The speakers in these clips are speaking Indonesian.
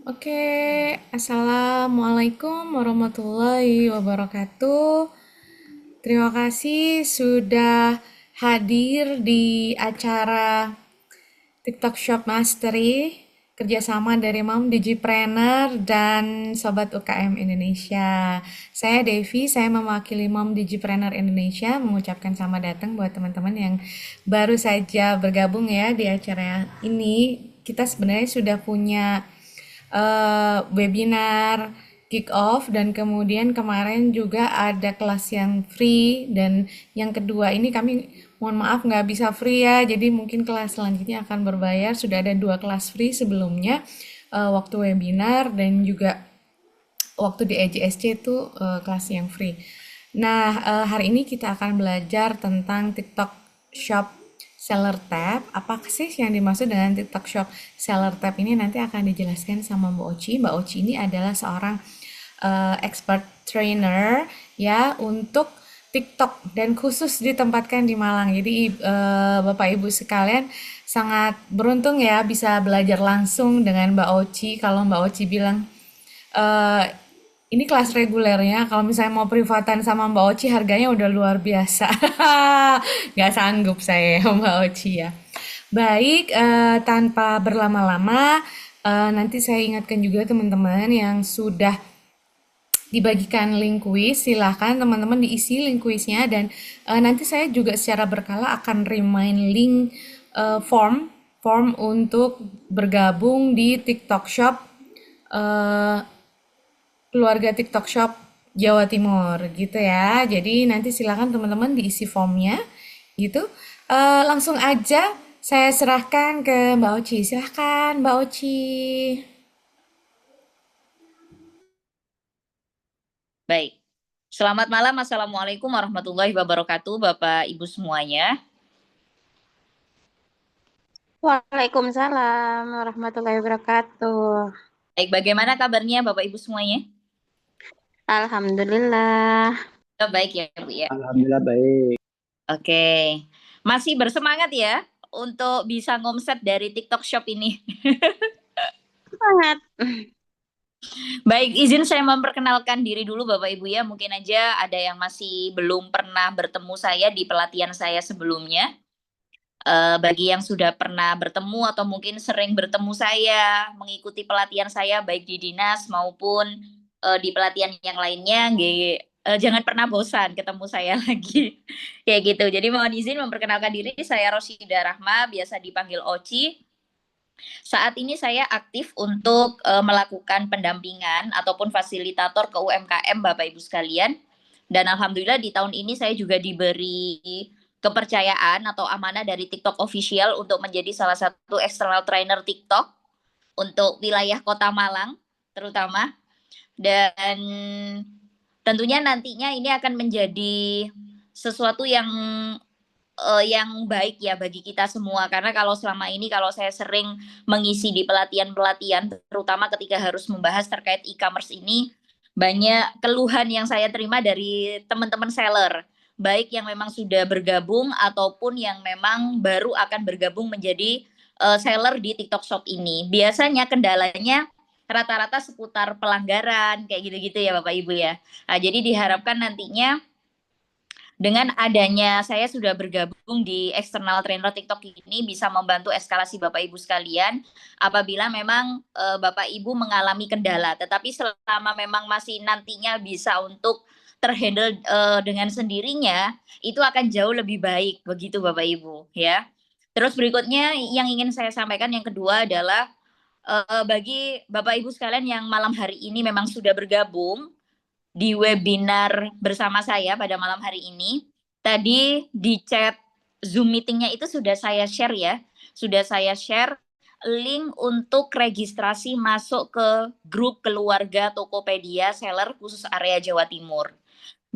Oke, Assalamualaikum warahmatullahi wabarakatuh. Terima kasih sudah hadir di acara TikTok Shop Mastery kerjasama dari Mom Digipreneur dan Sobat UKM Indonesia. Saya Devi, saya mewakili Mom Digipreneur Indonesia mengucapkan selamat datang buat teman-teman yang baru saja bergabung ya di acara ini. Kita sebenarnya sudah punya webinar kick off dan kemudian kemarin juga ada kelas yang free dan yang kedua ini kami mohon maaf nggak bisa free ya, jadi mungkin kelas selanjutnya akan berbayar. Sudah ada dua kelas free sebelumnya, waktu webinar dan juga waktu di EJSC itu kelas yang free. Nah, hari ini kita akan belajar tentang TikTok Shop Seller Tab. Apa sih yang dimaksud dengan TikTok Shop Seller Tab ini nanti akan dijelaskan sama Mbak Oci. Mbak Oci ini adalah seorang expert trainer ya untuk TikTok dan khusus ditempatkan di Malang. Jadi Bapak Ibu sekalian sangat beruntung ya bisa belajar langsung dengan Mbak Oci. Kalau Mbak Oci bilang eh ini kelas regulernya, kalau misalnya mau privatan sama Mbak Oci harganya udah luar biasa. Nggak sanggup saya Mbak Oci ya. Baik, tanpa berlama-lama, nanti saya ingatkan juga teman-teman yang sudah dibagikan link kuis, silahkan teman-teman diisi link kuisnya dan nanti saya juga secara berkala akan remind link form form untuk bergabung di TikTok Shop eh, keluarga TikTok Shop Jawa Timur gitu ya. Jadi nanti silakan teman-teman diisi formnya gitu. Langsung aja saya serahkan ke Mbak Oci. Silahkan Mbak Oci. Baik. Selamat malam. Assalamualaikum warahmatullahi wabarakatuh, Bapak Ibu semuanya. Waalaikumsalam warahmatullahi wabarakatuh. Baik, bagaimana kabarnya Bapak Ibu semuanya? Alhamdulillah. Baik ya, Bu ya. Alhamdulillah baik. Oke. Masih bersemangat ya untuk bisa ngomset dari TikTok Shop ini. Semangat. Baik, izin saya memperkenalkan diri dulu Bapak Ibu ya. Mungkin aja ada yang masih belum pernah bertemu saya di pelatihan saya sebelumnya. Bagi yang sudah pernah bertemu atau mungkin sering bertemu saya, mengikuti pelatihan saya baik di dinas maupun di pelatihan yang lainnya, jangan pernah bosan ketemu saya lagi, kayak gitu. Jadi mohon izin memperkenalkan diri, saya Rosyida Rahma, biasa dipanggil Oci. Saat ini saya aktif untuk melakukan pendampingan ataupun fasilitator ke UMKM Bapak Ibu sekalian. Dan alhamdulillah di tahun ini saya juga diberi kepercayaan atau amanah dari TikTok Official untuk menjadi salah satu external trainer TikTok untuk wilayah Kota Malang terutama. Dan tentunya nantinya ini akan menjadi sesuatu yang baik ya bagi kita semua, karena kalau selama ini kalau saya sering mengisi di pelatihan-pelatihan terutama ketika harus membahas terkait e-commerce ini, banyak keluhan yang saya terima dari teman-teman seller, baik yang memang sudah bergabung ataupun yang memang baru akan bergabung menjadi seller di TikTok Shop ini. Biasanya kendalanya rata-rata seputar pelanggaran kayak gitu-gitu ya Bapak Ibu ya. Nah, jadi diharapkan nantinya dengan adanya saya sudah bergabung di eksternal trainer TikTok ini bisa membantu eskalasi Bapak Ibu sekalian apabila memang Bapak Ibu mengalami kendala, tetapi selama memang masih nantinya bisa untuk terhandle dengan sendirinya, itu akan jauh lebih baik begitu Bapak Ibu ya. Terus berikutnya yang ingin saya sampaikan yang kedua adalah bagi Bapak Ibu sekalian yang malam hari ini memang sudah bergabung di webinar bersama saya pada malam hari ini. Tadi di chat Zoom meetingnya itu sudah saya share ya. Sudah saya share link untuk registrasi masuk ke grup keluarga Tokopedia seller khusus area Jawa Timur.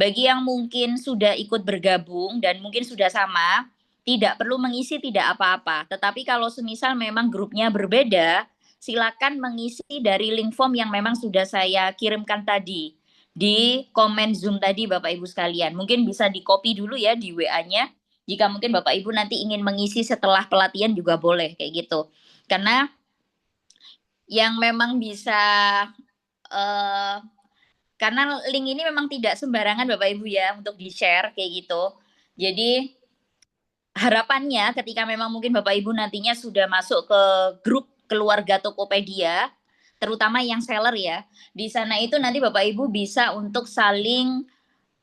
Bagi yang mungkin sudah ikut bergabung dan mungkin sudah sama, tidak perlu mengisi tidak apa-apa. Tetapi kalau semisal memang grupnya berbeda, silakan mengisi dari link form yang memang sudah saya kirimkan tadi di komen Zoom tadi Bapak Ibu sekalian. Mungkin bisa di-copy dulu ya di WA-nya. Jika mungkin Bapak Ibu nanti ingin mengisi setelah pelatihan juga boleh kayak gitu. Karena yang memang bisa karena link ini memang tidak sembarangan Bapak Ibu ya untuk di-share kayak gitu. Jadi harapannya ketika memang mungkin Bapak Ibu nantinya sudah masuk ke grup keluarga Tokopedia, terutama yang seller ya, di sana itu nanti Bapak Ibu bisa untuk saling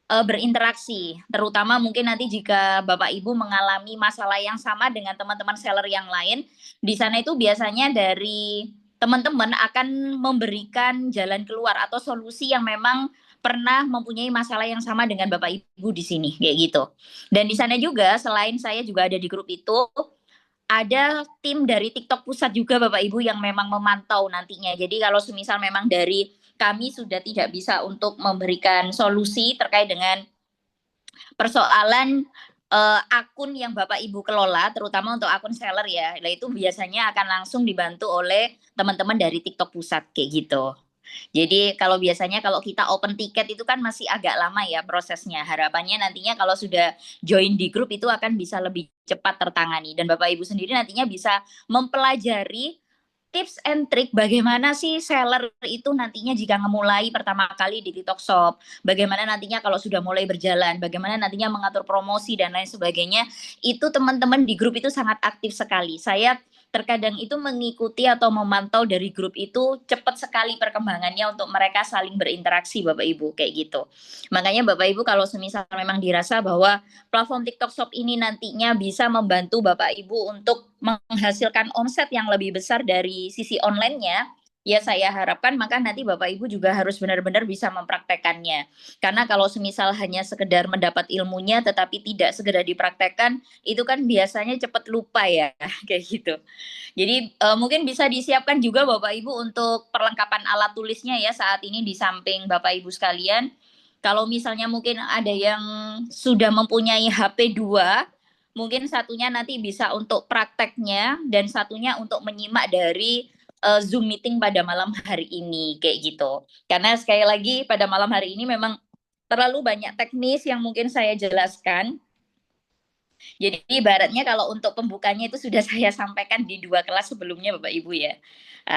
berinteraksi, terutama mungkin nanti jika Bapak Ibu mengalami masalah yang sama dengan teman-teman seller yang lain, di sana itu biasanya dari teman-teman akan memberikan jalan keluar atau solusi yang memang pernah mempunyai masalah yang sama dengan Bapak Ibu di sini, kayak gitu. Dan di sana juga selain saya juga ada di grup itu, ada tim dari TikTok pusat juga Bapak Ibu yang memang memantau nantinya. Jadi kalau semisal memang dari kami sudah tidak bisa untuk memberikan solusi terkait dengan persoalan akun yang Bapak Ibu kelola, terutama untuk akun seller ya, nah itu biasanya akan langsung dibantu oleh teman-teman dari TikTok pusat kayak gitu. Jadi kalau biasanya kalau kita open tiket itu kan masih agak lama ya prosesnya. Harapannya nantinya kalau sudah join di grup itu akan bisa lebih cepat tertangani dan Bapak Ibu sendiri nantinya bisa mempelajari tips and trik bagaimana sih seller itu nantinya jika memulai pertama kali di TikTok Shop, bagaimana nantinya kalau sudah mulai berjalan, bagaimana nantinya mengatur promosi dan lain sebagainya, itu teman-teman di grup itu sangat aktif sekali. Saya terkadang itu mengikuti atau memantau dari grup itu cepat sekali perkembangannya untuk mereka saling berinteraksi Bapak Ibu kayak gitu. Makanya Bapak Ibu kalau semisal memang dirasa bahwa platform TikTok Shop ini nantinya bisa membantu Bapak Ibu untuk menghasilkan omset yang lebih besar dari sisi online-nya, ya saya harapkan maka nanti Bapak Ibu juga harus benar-benar bisa mempraktekannya. Karena kalau semisal hanya sekedar mendapat ilmunya tetapi tidak segera dipraktekkan, itu kan biasanya cepat lupa ya, kayak gitu. Jadi mungkin bisa disiapkan juga Bapak Ibu untuk perlengkapan alat tulisnya ya saat ini di samping Bapak Ibu sekalian. Kalau misalnya mungkin ada yang sudah mempunyai HP 2, mungkin satunya nanti bisa untuk prakteknya dan satunya untuk menyimak dari Zoom meeting pada malam hari ini kayak gitu. Karena sekali lagi pada malam hari ini memang terlalu banyak teknis yang mungkin saya jelaskan. Jadi ibaratnya kalau untuk pembukanya itu sudah saya sampaikan di 2 kelas sebelumnya Bapak Ibu ya.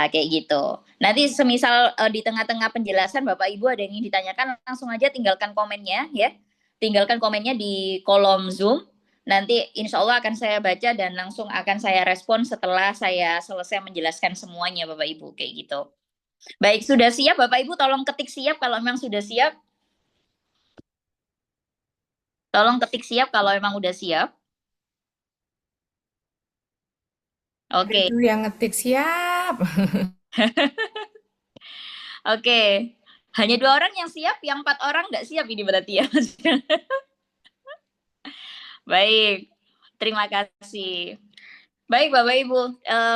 Kayak gitu. Nanti semisal di tengah-tengah penjelasan Bapak Ibu ada yang ingin ditanyakan langsung aja tinggalkan komennya ya. Tinggalkan komennya di kolom Zoom. Nanti insya Allah akan saya baca dan langsung akan saya respon setelah saya selesai menjelaskan semuanya Bapak Ibu kayak gitu. Baik, sudah siap Bapak Ibu tolong ketik siap kalau memang sudah siap. Tolong ketik siap kalau memang udah siap. Oke. Itu yang ngetik siap. Oke. Hanya 2 orang yang siap, yang 4 orang nggak siap ini berarti ya. Baik, terima kasih. Baik Bapak Ibu,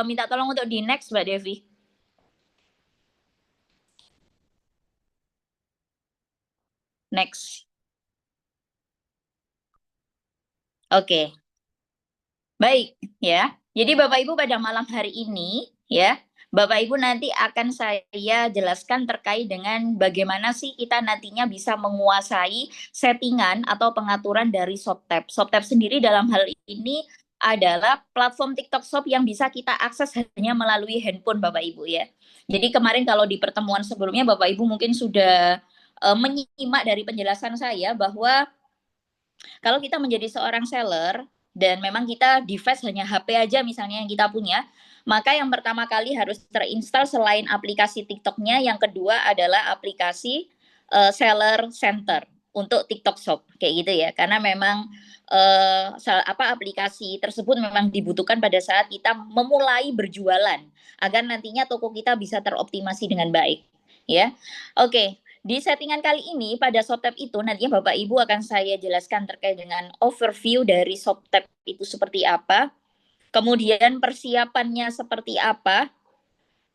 minta tolong untuk di next Mbak Devi. Next. Oke. Baik, ya. Jadi Bapak Ibu pada malam hari ini, ya, Bapak Ibu nanti akan saya jelaskan terkait dengan bagaimana sih kita nantinya bisa menguasai settingan atau pengaturan dari ShopTab. ShopTab sendiri dalam hal ini adalah platform TikTok Shop yang bisa kita akses hanya melalui handphone Bapak Ibu ya. Jadi kemarin kalau di pertemuan sebelumnya Bapak Ibu mungkin sudah menyimak dari penjelasan saya bahwa kalau kita menjadi seorang seller dan memang kita device hanya HP aja misalnya yang kita punya, maka yang pertama kali harus terinstall selain aplikasi TikTok-nya, yang kedua adalah aplikasi Seller Center untuk TikTok Shop kayak gitu ya. Karena memang aplikasi tersebut memang dibutuhkan pada saat kita memulai berjualan agar nantinya toko kita bisa teroptimasi dengan baik ya. Oke, di settingan kali ini pada ShopTab itu nantinya Bapak Ibu akan saya jelaskan terkait dengan overview dari ShopTab itu seperti apa, kemudian persiapannya seperti apa,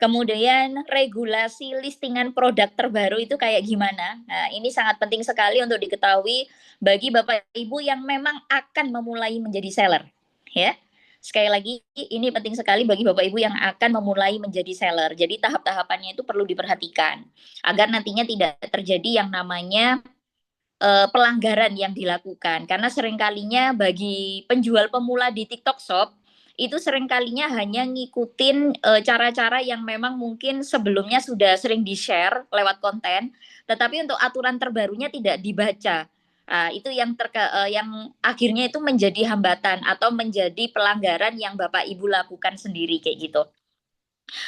kemudian regulasi listingan produk terbaru itu kayak gimana. Nah, ini sangat penting sekali untuk diketahui bagi Bapak Ibu yang memang akan memulai menjadi seller, ya. Sekali lagi, ini penting sekali bagi Bapak Ibu yang akan memulai menjadi seller. Jadi tahap-tahapannya itu perlu diperhatikan agar nantinya tidak terjadi yang namanya pelanggaran yang dilakukan. Karena seringkalinya bagi penjual pemula di TikTok Shop itu seringkalinya hanya ngikutin cara-cara yang memang mungkin sebelumnya sudah sering di-share lewat konten, tetapi untuk aturan terbarunya tidak dibaca. Itu yang akhirnya itu menjadi hambatan atau menjadi pelanggaran yang Bapak Ibu lakukan sendiri kayak gitu.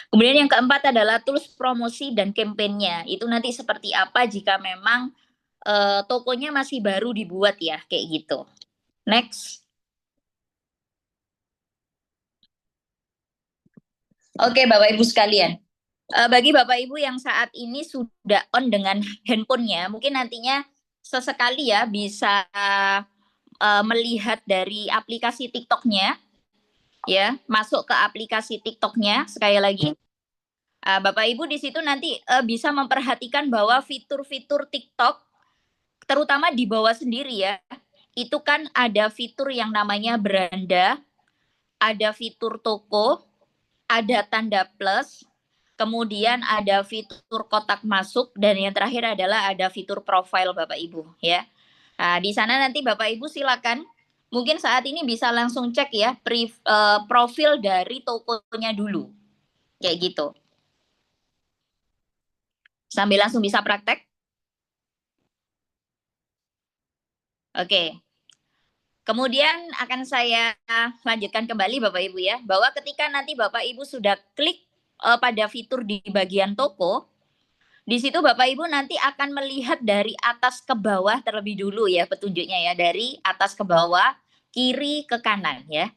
Kemudian yang keempat adalah tools promosi dan kampanyenya. Itu nanti seperti apa jika memang tokonya masih baru dibuat ya, kayak gitu. Next. Oke, Bapak Ibu sekalian. Bagi Bapak Ibu yang saat ini sudah on dengan handphonenya, mungkin nantinya sesekali ya bisa melihat dari aplikasi TikToknya, ya, masuk ke aplikasi TikToknya sekali lagi. Bapak Ibu di situ nanti bisa memperhatikan bahwa fitur-fitur TikTok, terutama di bawah sendiri ya, itu kan ada fitur yang namanya beranda, ada fitur toko, ada tanda plus, kemudian ada fitur kotak masuk, dan yang terakhir adalah ada fitur profile Bapak Ibu ya. Di sana nanti Bapak Ibu silakan, mungkin saat ini bisa langsung cek ya profil dari tokonya dulu, kayak gitu. Sambil langsung bisa praktek. Oke. Kemudian akan saya lanjutkan kembali Bapak Ibu ya, bahwa ketika nanti Bapak Ibu sudah klik pada fitur di bagian toko, di situ Bapak Ibu nanti akan melihat dari atas ke bawah terlebih dulu ya petunjuknya ya, dari atas ke bawah, kiri ke kanan ya.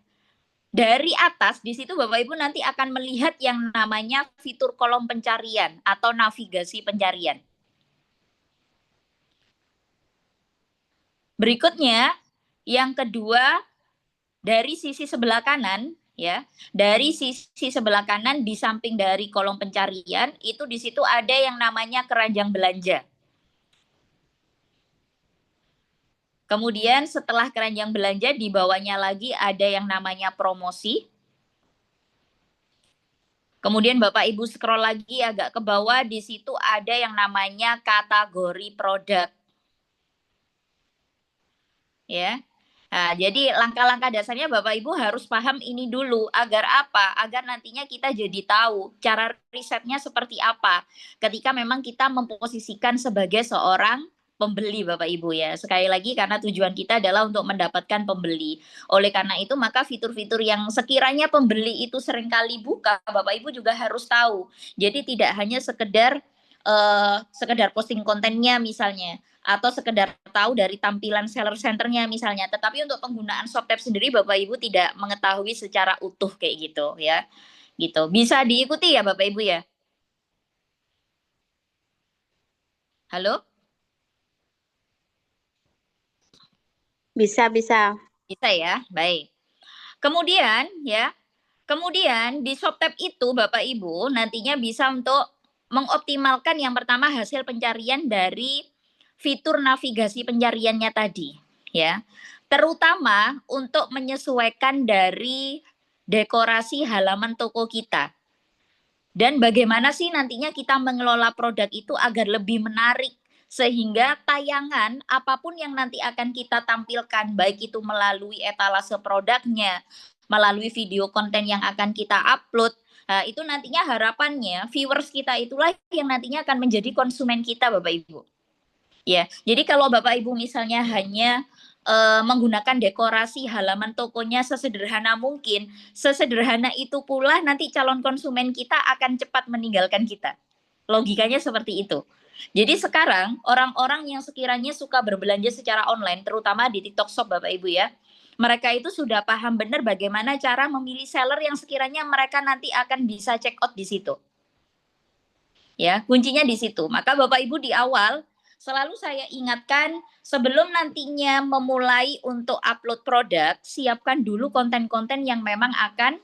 Dari atas di situ Bapak Ibu nanti akan melihat yang namanya fitur kolom pencarian atau navigasi pencarian. Berikutnya, yang kedua, dari sisi sebelah kanan ya, dari sisi sebelah kanan di samping dari kolom pencarian itu di situ ada yang namanya keranjang belanja. Kemudian setelah keranjang belanja di bawahnya lagi ada yang namanya promosi. Kemudian Bapak Ibu scroll lagi agak ke bawah, di situ ada yang namanya kategori produk. Ya. Nah, jadi langkah-langkah dasarnya Bapak Ibu harus paham ini dulu. Agar apa? Agar nantinya kita jadi tahu cara risetnya seperti apa. Ketika memang kita memposisikan sebagai seorang pembeli Bapak Ibu ya. Sekali lagi karena tujuan kita adalah untuk mendapatkan pembeli. Oleh karena itu maka fitur-fitur yang sekiranya pembeli itu seringkali buka, Bapak Ibu juga harus tahu. Jadi tidak hanya sekedar posting kontennya misalnya, atau sekedar tahu dari tampilan seller centernya misalnya, tetapi untuk penggunaan ShopTab sendiri Bapak Ibu tidak mengetahui secara utuh kayak gitu ya. Gitu. Bisa diikuti ya Bapak Ibu ya? Halo? Bisa, bisa. Bisa ya? Baik. Kemudian ya, kemudian di ShopTab itu Bapak Ibu nantinya bisa untuk mengoptimalkan yang pertama hasil pencarian dari fitur navigasi pencariannya tadi ya. Terutama untuk menyesuaikan dari dekorasi halaman toko kita. Dan bagaimana sih nantinya kita mengelola produk itu agar lebih menarik sehingga tayangan apapun yang nanti akan kita tampilkan baik itu melalui etalase produknya, melalui video konten yang akan kita upload, itu nantinya harapannya viewers kita itulah yang nantinya akan menjadi konsumen kita Bapak Ibu. Ya, jadi kalau Bapak Ibu misalnya hanya menggunakan dekorasi halaman tokonya sesederhana mungkin, sesederhana itu pula nanti calon konsumen kita akan cepat meninggalkan kita. Logikanya seperti itu. Jadi sekarang orang-orang yang sekiranya suka berbelanja secara online, terutama di TikTok Shop Bapak Ibu ya, mereka itu sudah paham benar bagaimana cara memilih seller yang sekiranya mereka nanti akan bisa check out di situ. Ya, kuncinya di situ. Maka Bapak Ibu di awal selalu saya ingatkan sebelum nantinya memulai untuk upload produk, siapkan dulu konten-konten yang memang akan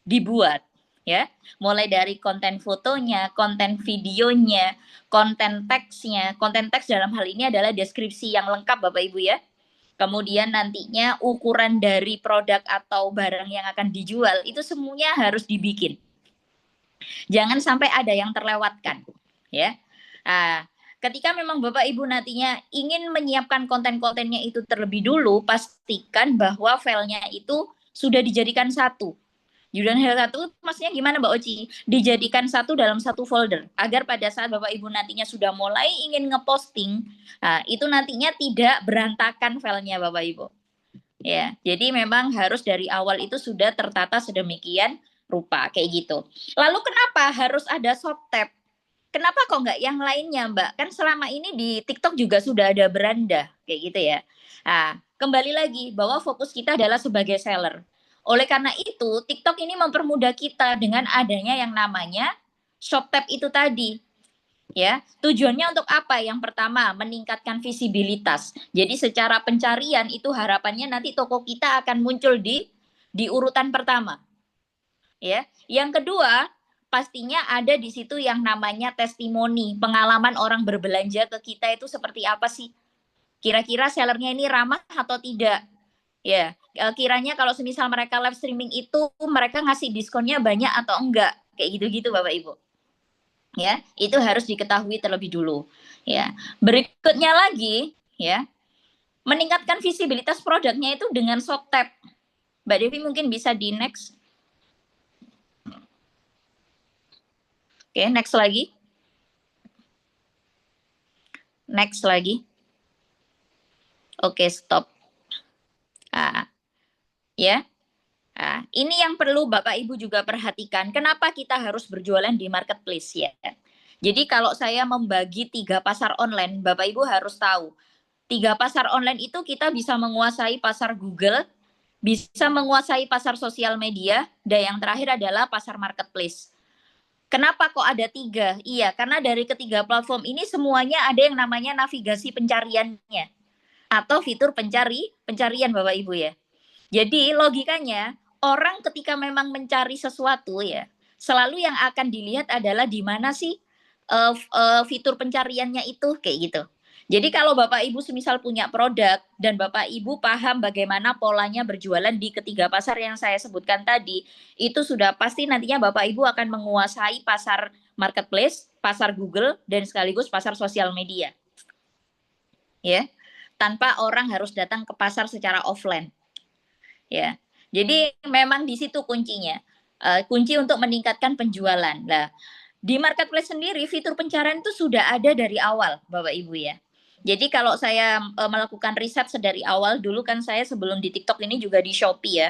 dibuat ya. Mulai dari konten fotonya, konten videonya, konten teksnya. Konten teks dalam hal ini adalah deskripsi yang lengkap Bapak Ibu ya. Kemudian nantinya ukuran dari produk atau barang yang akan dijual itu semuanya harus dibikin. Jangan sampai ada yang terlewatkan ya. Ketika memang Bapak Ibu nantinya ingin menyiapkan konten-kontennya itu terlebih dulu, pastikan bahwa filenya itu sudah dijadikan satu. Judul satu maksudnya gimana Mbak Oci? Dijadikan satu dalam satu folder agar pada saat Bapak Ibu nantinya sudah mulai ingin ngeposting, nah, itu nantinya tidak berantakan filenya Bapak Ibu. Ya, jadi memang harus dari awal itu sudah tertata sedemikian rupa kayak gitu. Lalu kenapa harus ada soft tab? Kenapa kok nggak yang lainnya Mbak? Kan selama ini di TikTok juga sudah ada beranda kayak gitu ya. Nah, kembali lagi bahwa fokus kita adalah sebagai seller. Oleh karena itu, TikTok ini mempermudah kita dengan adanya yang namanya shop tab itu tadi. Ya, tujuannya untuk apa? Yang pertama, meningkatkan visibilitas. Jadi secara pencarian itu harapannya nanti toko kita akan muncul di urutan pertama. Ya. Yang kedua, pastinya ada di situ yang namanya testimoni, pengalaman orang berbelanja ke kita itu seperti apa sih? Kira-kira sellernya ini ramah atau tidak? Ya, kiranya kalau semisal mereka live streaming itu mereka ngasih diskonnya banyak atau enggak? Kayak gitu-gitu Bapak Ibu. Ya, itu harus diketahui terlebih dulu. Ya, berikutnya lagi, ya, meningkatkan visibilitas produknya itu dengan soft tab. Mbak Devi mungkin bisa di next. Oke, next lagi. Next lagi. Oke, stop. Ya. Nah, ini yang perlu Bapak Ibu juga perhatikan. Kenapa kita harus berjualan di marketplace ya? Jadi kalau saya membagi 3 pasar online, Bapak Ibu harus tahu. 3 pasar online itu kita bisa menguasai pasar Google, bisa menguasai pasar sosial media, dan yang terakhir adalah pasar marketplace. Kenapa kok ada 3? Iya, karena dari ketiga platform ini semuanya ada yang namanya navigasi pencariannya atau fitur pencarian Bapak Ibu ya. Jadi logikanya orang ketika memang mencari sesuatu ya, selalu yang akan dilihat adalah di mana sih fitur pencariannya itu kayak gitu. Jadi kalau Bapak Ibu semisal punya produk dan Bapak Ibu paham bagaimana polanya berjualan di ketiga pasar yang saya sebutkan tadi, itu sudah pasti nantinya Bapak Ibu akan menguasai pasar marketplace, pasar Google, dan sekaligus pasar sosial media. Ya, tanpa orang harus datang ke pasar secara offline. Ya, jadi memang di situ kuncinya. Kunci untuk meningkatkan penjualan. Nah, di marketplace sendiri fitur pencarian itu sudah ada dari awal, Bapak Ibu ya. Jadi kalau saya melakukan riset sedari awal, dulu kan saya sebelum di TikTok ini juga di Shopee ya.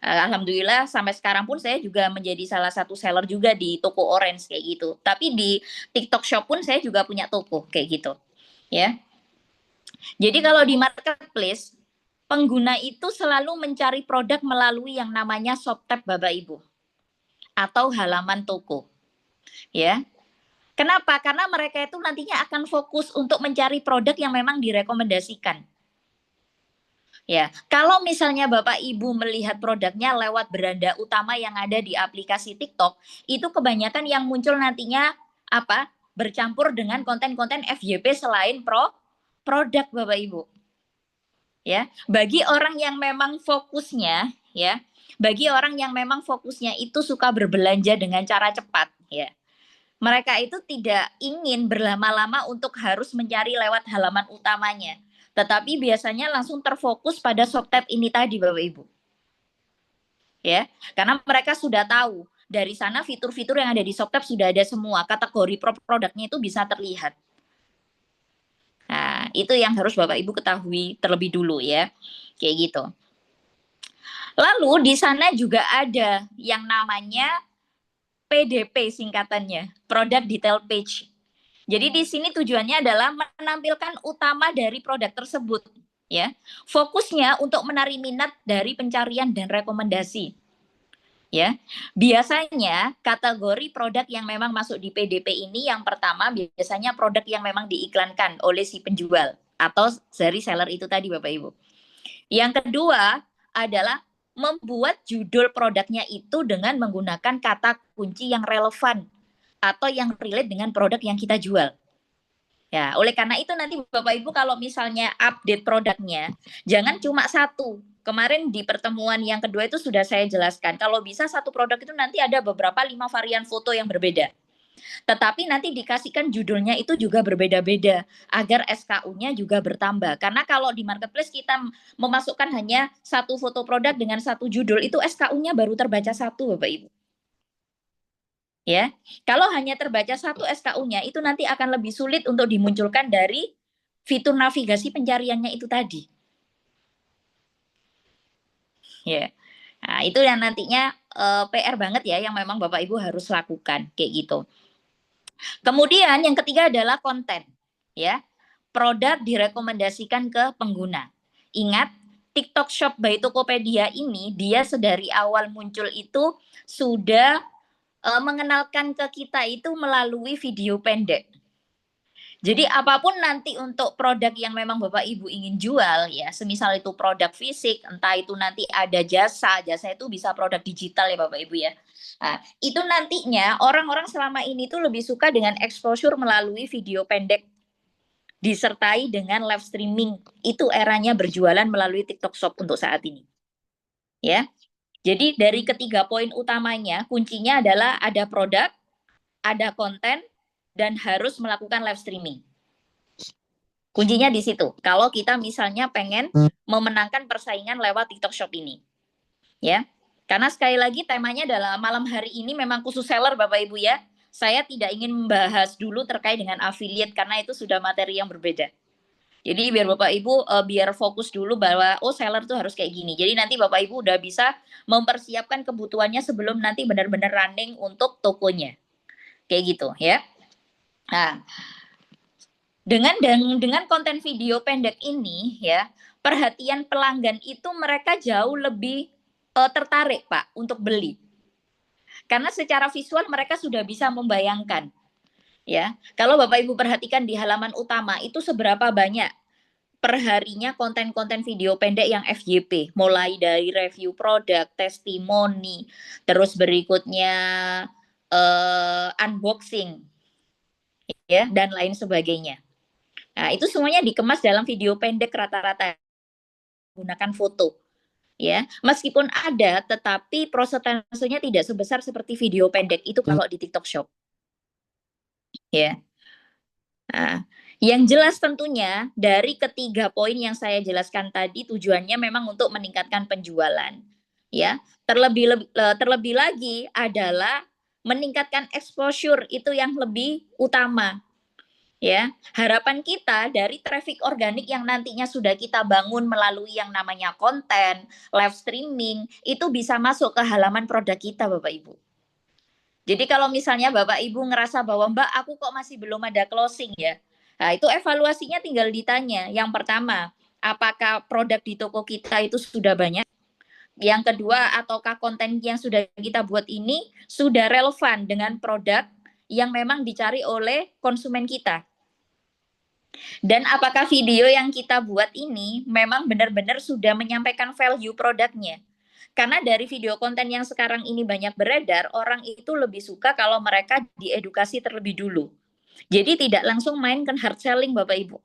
Alhamdulillah sampai sekarang pun saya juga menjadi salah satu seller juga di toko Orange kayak gitu. Tapi di TikTok Shop pun saya juga punya toko kayak gitu. Ya. Jadi kalau di marketplace pengguna itu selalu mencari produk melalui yang namanya shop tab Bapak Ibu atau halaman toko. Ya. Kenapa? Karena mereka itu nantinya akan fokus untuk mencari produk yang memang direkomendasikan. Ya, kalau misalnya Bapak Ibu melihat produknya lewat beranda utama yang ada di aplikasi TikTok, itu kebanyakan yang muncul nantinya apa? Bercampur dengan konten-konten FYP selain produk Bapak Ibu. Ya, bagi orang yang memang fokusnya ya, bagi orang yang memang fokusnya itu suka berbelanja dengan cara cepat ya. Mereka itu tidak ingin berlama-lama untuk harus mencari lewat halaman utamanya, tetapi biasanya langsung terfokus pada shop tab ini tadi Bapak Ibu. Ya, karena mereka sudah tahu dari sana fitur-fitur yang ada di shop tab sudah ada semua, kategori produknya itu bisa terlihat. Nah, itu yang harus Bapak Ibu ketahui terlebih dulu ya. Kayak gitu. Lalu di sana juga ada yang namanya PDP singkatannya, Product Detail Page. Jadi di sini tujuannya adalah menampilkan utama dari produk tersebut, ya. Fokusnya untuk menarik minat dari pencarian dan rekomendasi. Ya. Biasanya kategori produk yang memang masuk di PDP ini yang pertama biasanya produk yang memang diiklankan oleh si penjual atau dari seller itu tadi Bapak Ibu. Yang kedua adalah membuat judul produknya itu dengan menggunakan kata kunci yang relevan atau yang relate dengan produk yang kita jual. Ya, oleh karena itu nanti Bapak Ibu kalau misalnya update produknya, jangan cuma satu. Kemarin di pertemuan yang kedua itu sudah saya jelaskan, kalau bisa satu produk itu nanti ada beberapa 5 varian foto yang berbeda. Tetapi nanti dikasihkan judulnya itu juga berbeda-beda agar SKU-nya juga bertambah. Karena kalau di marketplace kita memasukkan hanya satu foto produk dengan satu judul, itu SKU-nya baru terbaca satu, Bapak Ibu. Ya, kalau hanya terbaca satu SKU-nya itu nanti akan lebih sulit untuk dimunculkan dari fitur navigasi pencariannya itu tadi. Ya. Nah, itu yang nantinya PR banget ya yang memang Bapak Ibu harus lakukan kayak gitu. Kemudian yang ketiga adalah konten, ya. Produk direkomendasikan ke pengguna. Ingat, TikTok Shop by Tokopedia ini dia sedari awal muncul itu sudah mengenalkan ke kita itu melalui video pendek. Jadi apapun nanti untuk produk yang memang Bapak Ibu ingin jual ya, semisal itu produk fisik, entah itu nanti ada jasa itu bisa produk digital ya Bapak Ibu ya. Nah, itu nantinya orang-orang selama ini tuh lebih suka dengan exposure melalui video pendek disertai dengan live streaming. Itu eranya berjualan melalui TikTok Shop untuk saat ini. Ya. Jadi dari ketiga poin utamanya, kuncinya adalah ada produk, ada konten, dan harus melakukan live streaming. Kuncinya di situ. Kalau kita misalnya pengen memenangkan persaingan lewat TikTok Shop ini. Ya. Karena sekali lagi temanya adalah malam hari ini memang khusus seller Bapak Ibu ya. Saya tidak ingin membahas dulu terkait dengan affiliate karena itu sudah materi yang berbeda. Jadi biar Bapak Ibu biar fokus dulu bahwa seller tuh harus kayak gini. Jadi nanti Bapak Ibu udah bisa mempersiapkan kebutuhannya sebelum nanti benar-benar running untuk tokonya. Kayak gitu ya. Nah, dengan konten video pendek ini ya, perhatian pelanggan itu mereka jauh lebih tertarik Pak untuk beli. Karena secara visual mereka sudah bisa membayangkan. Ya, kalau Bapak Ibu perhatikan di halaman utama itu seberapa banyak perharinya konten-konten video pendek yang FYP, mulai dari review produk, testimoni, terus berikutnya unboxing, ya, dan lain sebagainya. Nah, itu semuanya dikemas dalam video pendek rata-rata menggunakan foto. Ya, meskipun ada, tetapi prosentasenya tidak sebesar seperti video pendek itu kalau di TikTok Shop. Ya. Nah, yang jelas tentunya dari ketiga poin yang saya jelaskan tadi tujuannya memang untuk meningkatkan penjualan. Ya, terlebih lagi adalah meningkatkan exposure itu yang lebih utama. Ya, harapan kita dari traffic organik yang nantinya sudah kita bangun melalui yang namanya konten, live streaming, itu bisa masuk ke halaman produk kita, Bapak Ibu. Jadi kalau misalnya Bapak Ibu ngerasa bahwa Mbak, aku kok masih belum ada closing ya. Nah, itu evaluasinya tinggal ditanya. Yang pertama, apakah produk di toko kita itu sudah banyak? Yang kedua, ataukah konten yang sudah kita buat ini sudah relevan dengan produk yang memang dicari oleh konsumen kita? Dan apakah video yang kita buat ini memang benar-benar sudah menyampaikan value produknya? Karena dari video konten yang sekarang ini banyak beredar, orang itu lebih suka kalau mereka diedukasi terlebih dulu. Jadi tidak langsung main ke hard selling Bapak Ibu.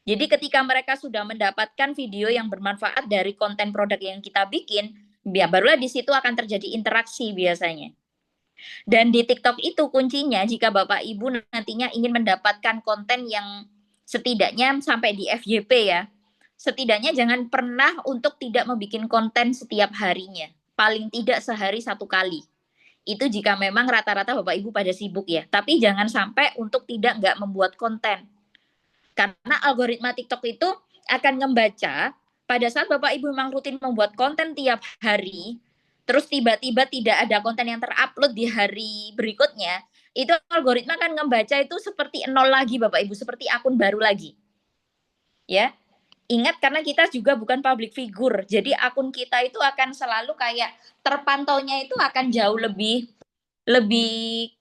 Jadi ketika mereka sudah mendapatkan video yang bermanfaat dari konten produk yang kita bikin, ya barulah di situ akan terjadi interaksi biasanya. Dan di TikTok itu kuncinya jika Bapak Ibu nantinya ingin mendapatkan konten yang setidaknya sampai di FYP ya. Setidaknya jangan pernah untuk tidak membuat konten setiap harinya. Paling tidak sehari 1 kali. Itu jika memang rata-rata Bapak Ibu pada sibuk ya. Tapi jangan sampai untuk nggak membuat konten. Karena algoritma TikTok itu akan membaca pada saat Bapak Ibu memang rutin membuat konten tiap hari, terus tiba-tiba tidak ada konten yang terupload di hari berikutnya, itu algoritma akan membaca itu seperti nol lagi Bapak Ibu, seperti akun baru lagi. Ya. Ingat karena kita juga bukan public figure, jadi akun kita itu akan selalu kayak terpantaunya itu akan jauh lebih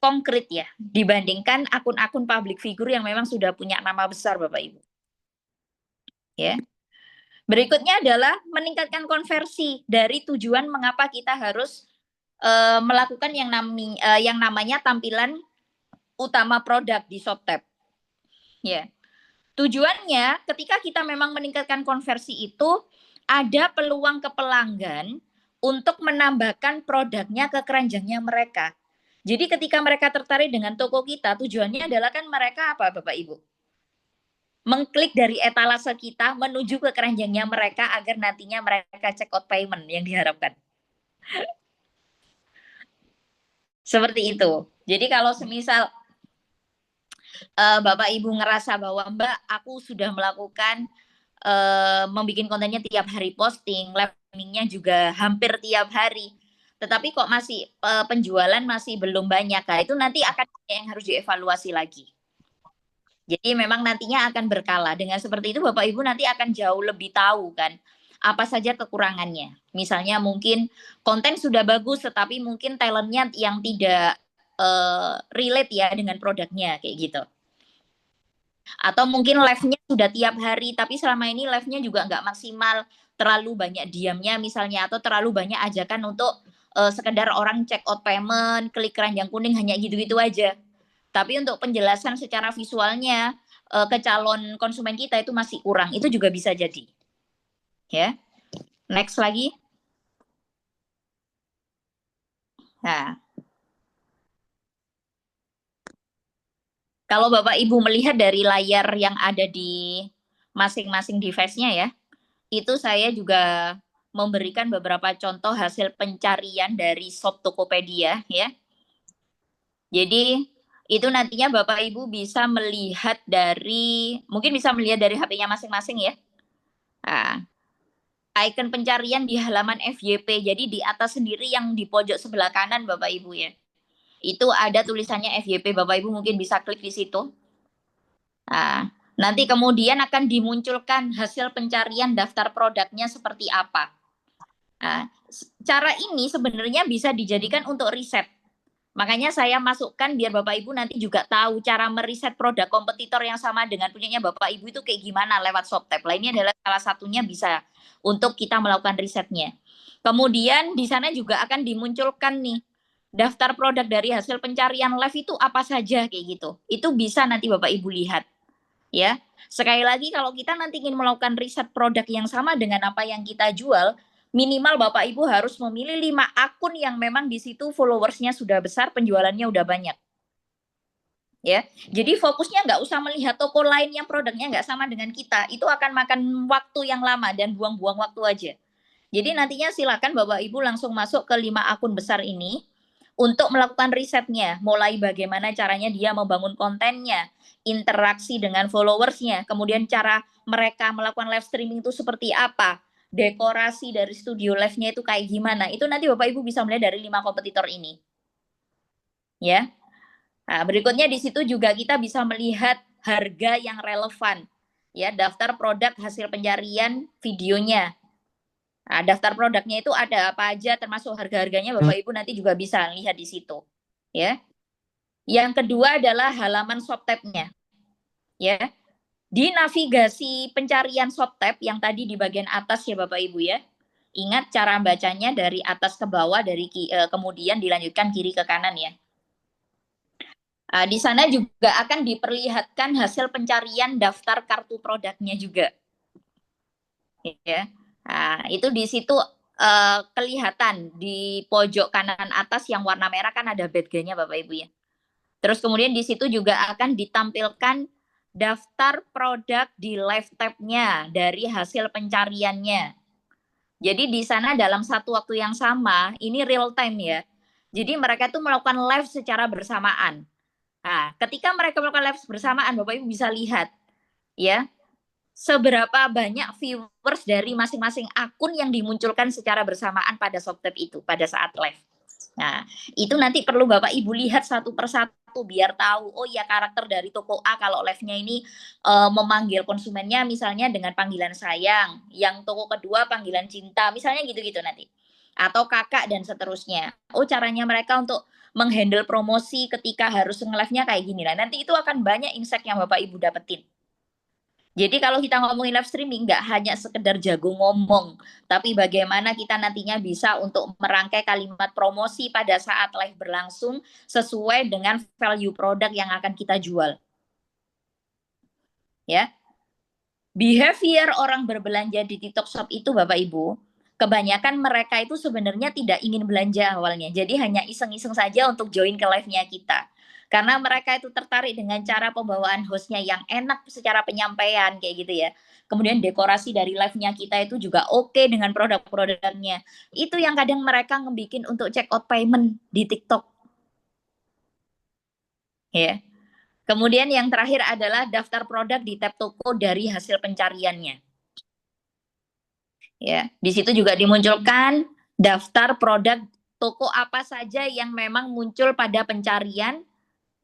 konkret ya dibandingkan akun-akun public figure yang memang sudah punya nama besar Bapak Ibu. Ya. Berikutnya adalah meningkatkan konversi dari tujuan mengapa kita harus melakukan yang namanya tampilan utama produk di ShopTab. Ya. Tujuannya ketika kita memang meningkatkan konversi itu ada peluang ke pelanggan untuk menambahkan produknya ke keranjangnya mereka. Jadi ketika mereka tertarik dengan toko kita, tujuannya adalah kan mereka apa Bapak Ibu? Mengklik dari etalase kita menuju ke keranjangnya mereka agar nantinya mereka check out payment yang diharapkan. Seperti itu. Jadi kalau semisal Bapak Ibu ngerasa bahwa Mbak, aku sudah melakukan membuat kontennya tiap hari posting, live streamingnya juga hampir tiap hari. Tetapi kok masih penjualan masih belum banyak. Nah, itu nanti akan yang harus dievaluasi lagi. Jadi memang nantinya akan berkala. Dengan seperti itu Bapak Ibu nanti akan jauh lebih tahu kan apa saja kekurangannya. Misalnya mungkin konten sudah bagus tetapi mungkin talentnya yang tidak relate ya dengan produknya kayak gitu. Atau mungkin live-nya sudah tiap hari, tapi selama ini live-nya juga nggak maksimal, terlalu banyak diamnya misalnya, atau terlalu banyak ajakan untuk sekedar orang check out payment, klik keranjang kuning, hanya gitu-gitu aja. Tapi untuk penjelasan secara visualnya ke calon konsumen kita itu masih kurang, itu juga bisa jadi. Ya, next lagi. Nah, kalau Bapak Ibu melihat dari layar yang ada di masing-masing device-nya ya, itu saya juga memberikan beberapa contoh hasil pencarian dari Shop Tokopedia ya. Jadi itu nantinya Bapak Ibu bisa melihat dari, mungkin bisa melihat dari HP-nya masing-masing ya. Nah, icon pencarian di halaman FYP. Jadi di atas sendiri yang di pojok sebelah kanan Bapak Ibu ya. Itu ada tulisannya FYP, Bapak Ibu mungkin bisa klik di situ. Nah, nanti kemudian akan dimunculkan hasil pencarian daftar produknya seperti apa. Nah, cara ini sebenarnya bisa dijadikan untuk riset. Makanya saya masukkan biar Bapak Ibu nanti juga tahu cara meriset produk kompetitor yang sama dengan punyanya Bapak Ibu itu kayak gimana lewat ShopTab. Lah ini adalah salah satunya bisa untuk kita melakukan risetnya. Kemudian di sana juga akan dimunculkan nih daftar produk dari hasil pencarian live itu apa saja kayak gitu. Itu bisa nanti Bapak Ibu lihat. Ya, sekali lagi kalau kita nanti ingin melakukan riset produk yang sama dengan apa yang kita jual, minimal Bapak Ibu harus memilih 5 akun yang memang di situ followersnya sudah besar, penjualannya udah banyak. Ya, jadi fokusnya nggak usah melihat toko lain yang produknya nggak sama dengan kita, itu akan makan waktu yang lama dan buang-buang waktu aja. Jadi nantinya silakan Bapak Ibu langsung masuk ke 5 akun besar ini untuk melakukan risetnya, mulai bagaimana caranya dia membangun kontennya, interaksi dengan followersnya, kemudian cara mereka melakukan live streaming itu seperti apa, dekorasi dari studio live-nya itu kayak gimana, itu nanti Bapak Ibu bisa melihat dari 5 kompetitor ini. Ya. Nah, berikutnya di situ juga kita bisa melihat harga yang relevan. Ya, daftar produk hasil pencarian videonya. Nah, daftar produknya itu ada apa aja termasuk harga-harganya Bapak Ibu nanti juga bisa lihat di situ. Ya. Yang kedua adalah halaman ShopTab-nya. Ya. Di navigasi pencarian ShopTab yang tadi di bagian atas ya Bapak Ibu ya. Ingat cara bacanya dari atas ke bawah dari kemudian dilanjutkan kiri ke kanan ya. Di sana juga akan diperlihatkan hasil pencarian daftar kartu produknya juga. Ya. Nah, itu di situ kelihatan di pojok kanan atas yang warna merah kan ada badge-nya Bapak Ibu ya. Terus kemudian di situ juga akan ditampilkan daftar produk di live tab-nya dari hasil pencariannya. Jadi di sana dalam satu waktu yang sama, ini real time ya. Jadi mereka tuh melakukan live secara bersamaan. Nah, ketika mereka melakukan live bersamaan, Bapak Ibu bisa lihat ya, seberapa banyak viewers dari masing-masing akun yang dimunculkan secara bersamaan pada ShopTab itu pada saat live. Nah, itu nanti perlu Bapak Ibu lihat satu persatu biar tahu, oh ya karakter dari toko A kalau live-nya ini memanggil konsumennya misalnya dengan panggilan sayang, yang toko kedua panggilan cinta, misalnya gitu-gitu nanti. Atau kakak dan seterusnya. Oh, caranya mereka untuk menghandle promosi ketika harus nge-live-nya kayak gini lah. Nanti itu akan banyak insight yang Bapak Ibu dapetin. Jadi kalau kita ngomongin live streaming nggak hanya sekedar jago ngomong, tapi bagaimana kita nantinya bisa untuk merangkai kalimat promosi pada saat live berlangsung sesuai dengan value produk yang akan kita jual. Ya. Behavior orang berbelanja di TikTok Shop itu Bapak Ibu, kebanyakan mereka itu sebenarnya tidak ingin belanja awalnya. Jadi hanya iseng-iseng saja untuk join ke live-nya kita. Karena mereka itu tertarik dengan cara pembawaan host-nya yang enak secara penyampaian kayak gitu ya. Kemudian dekorasi dari live-nya kita itu juga oke dengan produk-produknya. Itu yang kadang mereka ngebikin untuk check out payment di TikTok. Ya. Kemudian yang terakhir adalah daftar produk di tab toko dari hasil pencariannya. Ya, di situ juga dimunculkan daftar produk toko apa saja yang memang muncul pada pencarian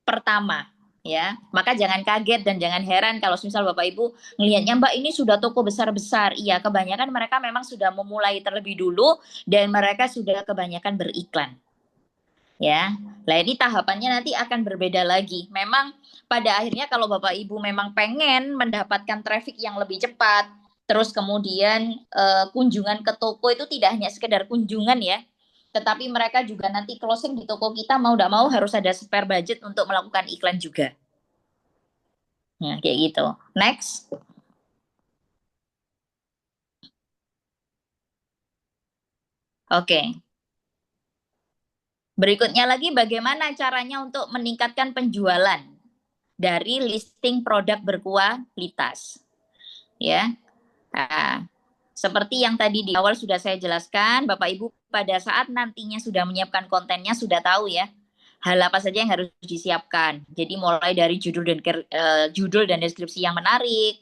pertama, ya. Maka jangan kaget dan jangan heran kalau misal Bapak Ibu ngelihatnya Mbak ini sudah toko besar-besar. Iya, kebanyakan mereka memang sudah memulai terlebih dulu dan mereka sudah kebanyakan beriklan. Ya. Nah, ini tahapannya nanti akan berbeda lagi. Memang pada akhirnya kalau Bapak Ibu memang pengen mendapatkan traffic yang lebih cepat, terus kemudian kunjungan ke toko itu tidak hanya sekedar kunjungan ya, tetapi mereka juga nanti closing di toko kita mau tidak mau harus ada spare budget untuk melakukan iklan juga. Nah, kayak gitu. Next. Oke. Berikutnya lagi bagaimana caranya untuk meningkatkan penjualan dari listing produk berkualitas. Ya. Nah, seperti yang tadi di awal sudah saya jelaskan, Bapak Ibu pada saat nantinya sudah menyiapkan kontennya sudah tahu ya hal apa saja yang harus disiapkan. Jadi mulai dari judul dan deskripsi yang menarik,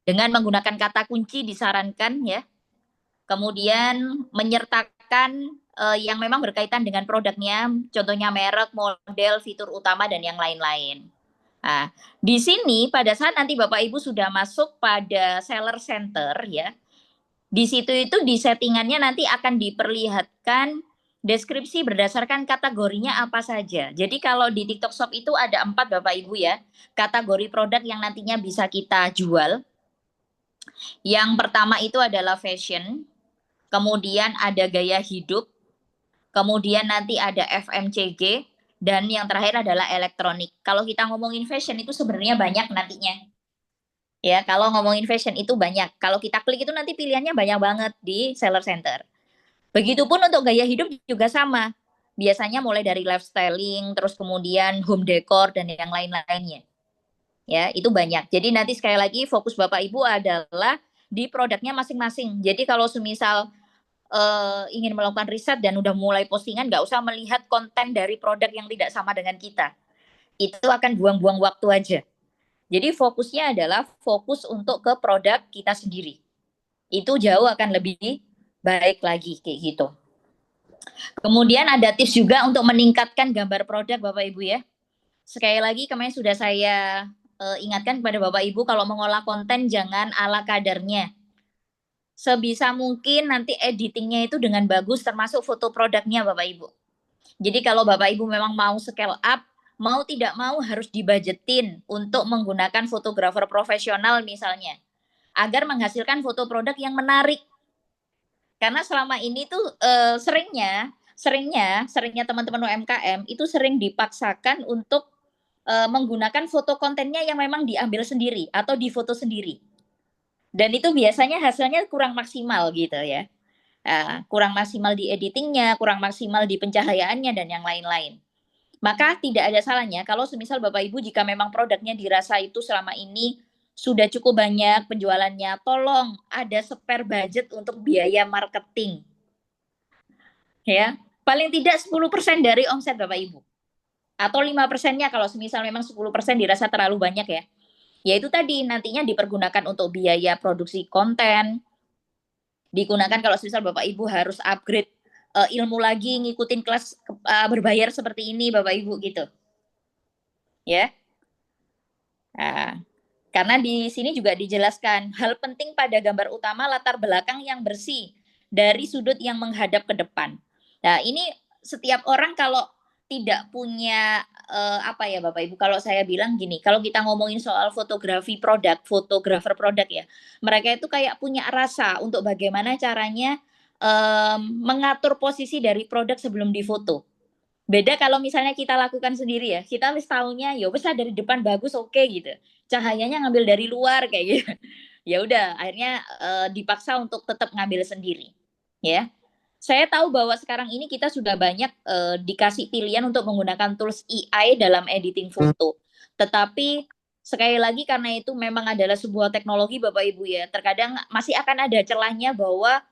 dengan menggunakan kata kunci disarankan ya. Kemudian menyertakan yang memang berkaitan dengan produknya, contohnya merek, model, fitur utama dan yang lain-lain. Nah, di sini pada saat nanti Bapak Ibu sudah masuk pada seller center ya, di situ itu di settingannya nanti akan diperlihatkan deskripsi berdasarkan kategorinya apa saja. Jadi kalau di TikTok Shop itu ada 4 Bapak Ibu ya, kategori produk yang nantinya bisa kita jual. Yang pertama itu adalah fashion, kemudian ada gaya hidup, kemudian nanti ada FMCG, dan yang terakhir adalah elektronik. Kalau kita ngomongin fashion itu sebenarnya banyak nantinya. Ya, kalau ngomongin fashion itu banyak. Kalau kita klik itu nanti pilihannya banyak banget di seller center. Begitupun untuk gaya hidup juga sama. Biasanya mulai dari lifestyling, terus kemudian home decor dan yang lain-lainnya. Ya, itu banyak. Jadi nanti sekali lagi fokus Bapak Ibu adalah di produknya masing-masing. Jadi kalau semisal ingin melakukan riset dan udah mulai postingan, nggak usah melihat konten dari produk yang tidak sama dengan kita. Itu akan buang-buang waktu aja. Jadi fokusnya adalah fokus untuk ke produk kita sendiri. Itu jauh akan lebih baik lagi kayak gitu. Kemudian ada tips juga untuk meningkatkan gambar produk Bapak Ibu ya. Sekali lagi kemarin sudah saya ingatkan kepada Bapak Ibu kalau mengolah konten jangan ala kadarnya. Sebisa mungkin nanti editingnya itu dengan bagus termasuk foto produknya Bapak Ibu. Jadi kalau Bapak Ibu memang mau scale up, mau tidak mau harus dibudgetin untuk menggunakan fotografer profesional misalnya, agar menghasilkan foto produk yang menarik. Karena selama ini tuh seringnya teman-teman UMKM itu sering dipaksakan untuk menggunakan foto kontennya yang memang diambil sendiri atau difoto sendiri. Dan itu biasanya hasilnya kurang maksimal gitu ya. Kurang maksimal di editingnya, kurang maksimal di pencahayaannya dan yang lain-lain. Maka tidak ada salahnya kalau semisal Bapak Ibu jika memang produknya dirasa itu selama ini sudah cukup banyak penjualannya, tolong ada spare budget untuk biaya marketing. Ya, paling tidak 10% dari omset Bapak Ibu. Atau 5%-nya kalau semisal memang 10% dirasa terlalu banyak ya. Yaitu tadi nantinya dipergunakan untuk biaya produksi konten, digunakan kalau misal Bapak Ibu harus upgrade ilmu lagi, ngikutin kelas berbayar seperti ini Bapak Ibu gitu. Ya. Nah, karena di sini juga dijelaskan hal penting pada gambar utama latar belakang yang bersih dari sudut yang menghadap ke depan. Nah, ini setiap orang kalau tidak punya apa ya Bapak Ibu, kalau saya bilang gini, kalau kita ngomongin soal fotografi produk, fotografer produk ya, mereka itu kayak punya rasa untuk bagaimana caranya mengatur posisi dari produk sebelum difoto. Beda kalau misalnya kita lakukan sendiri ya, kita list tahunya ya wes dari depan bagus oke gitu. Cahayanya ngambil dari luar kayak gitu. Ya udah akhirnya dipaksa untuk tetap ngambil sendiri. ya. Saya tahu bahwa sekarang ini kita sudah banyak dikasih pilihan untuk menggunakan tools AI dalam editing foto. Tetapi sekali lagi karena itu memang adalah sebuah teknologi Bapak Ibu ya, terkadang masih akan ada celahnya bahwa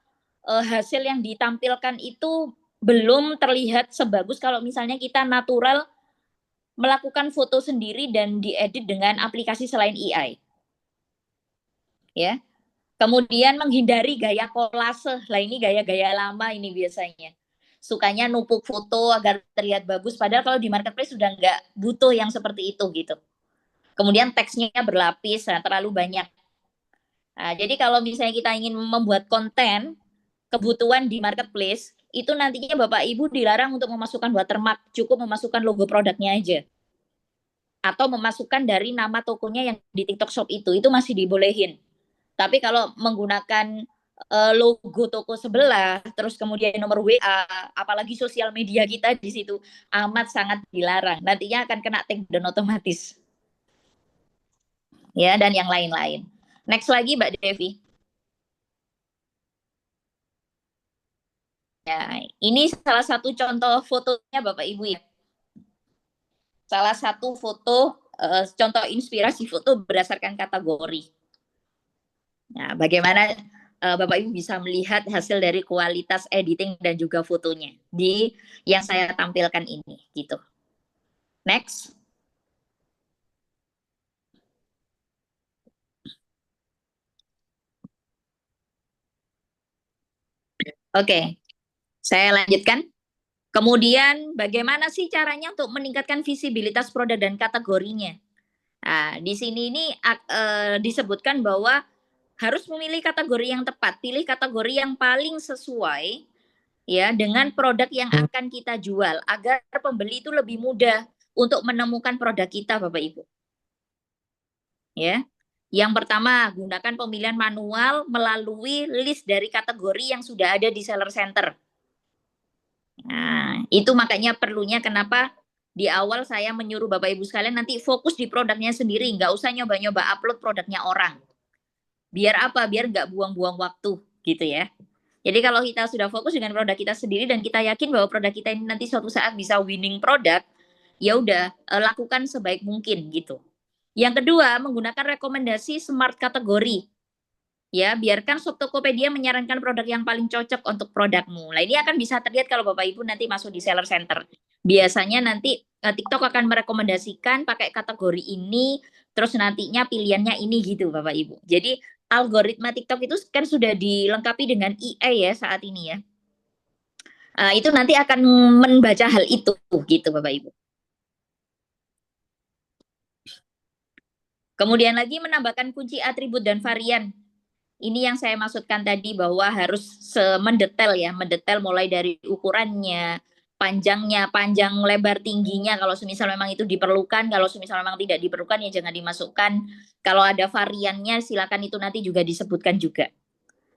hasil yang ditampilkan itu belum terlihat sebagus kalau misalnya kita natural melakukan foto sendiri dan diedit dengan aplikasi selain AI. Ya. Kemudian menghindari gaya kolase. Lah ini gaya-gaya lama ini biasanya. Sukanya numpuk foto agar terlihat bagus, padahal kalau di marketplace sudah nggak butuh yang seperti itu gitu. Kemudian teksnya berlapis, nah, terlalu banyak. Nah, jadi kalau misalnya kita ingin membuat konten, kebutuhan di marketplace, itu nantinya Bapak Ibu dilarang untuk memasukkan watermark, cukup memasukkan logo produknya aja. Atau memasukkan dari nama tokonya yang di TikTok Shop itu masih dibolehin. Tapi kalau menggunakan logo toko sebelah, terus kemudian nomor WA, apalagi sosial media kita di situ amat sangat dilarang. Nantinya akan kena take down otomatis. Ya, dan yang lain-lain. Next lagi Mbak Devi. Ya, ini salah satu contoh fotonya Bapak Ibu ya. Salah satu foto contoh inspirasi foto berdasarkan kategori. Nah, bagaimana Bapak Ibu bisa melihat hasil dari kualitas editing dan juga fotonya di yang saya tampilkan ini gitu. Next. Oke, saya lanjutkan. Kemudian bagaimana sih caranya untuk meningkatkan visibilitas produk dan kategorinya? Nah, di sini ini disebutkan bahwa harus memilih kategori yang tepat, pilih kategori yang paling sesuai ya dengan produk yang akan kita jual agar pembeli itu lebih mudah untuk menemukan produk kita Bapak Ibu. Ya. Yang pertama, gunakan pemilihan manual melalui list dari kategori yang sudah ada di seller center. Nah, itu makanya perlunya kenapa di awal saya menyuruh Bapak Ibu sekalian nanti fokus di produknya sendiri, nggak usah nyoba-nyoba upload produknya orang. Biar apa? Biar nggak buang-buang waktu, gitu ya. Jadi kalau kita sudah fokus dengan produk kita sendiri dan kita yakin bahwa produk kita ini nanti suatu saat bisa winning produk, ya udah lakukan sebaik mungkin gitu. Yang kedua, menggunakan rekomendasi smart kategori. Ya, biarkan Shop Tokopedia menyarankan produk yang paling cocok untuk produkmu. Nah, ini akan bisa terlihat kalau Bapak Ibu nanti masuk di seller center. Biasanya nanti TikTok akan merekomendasikan pakai kategori ini, terus nantinya pilihannya ini gitu Bapak Ibu. Jadi algoritma TikTok itu kan sudah dilengkapi dengan AI ya saat ini ya. Itu nanti akan membaca hal itu gitu Bapak Ibu. Kemudian lagi menambahkan kunci atribut dan varian. Ini yang saya maksudkan tadi bahwa harus mendetail ya, mendetail mulai dari ukurannya, panjangnya, panjang lebar tingginya kalau semisal memang itu diperlukan, kalau semisal memang tidak diperlukan ya jangan dimasukkan. Kalau ada variannya silakan itu nanti juga disebutkan juga.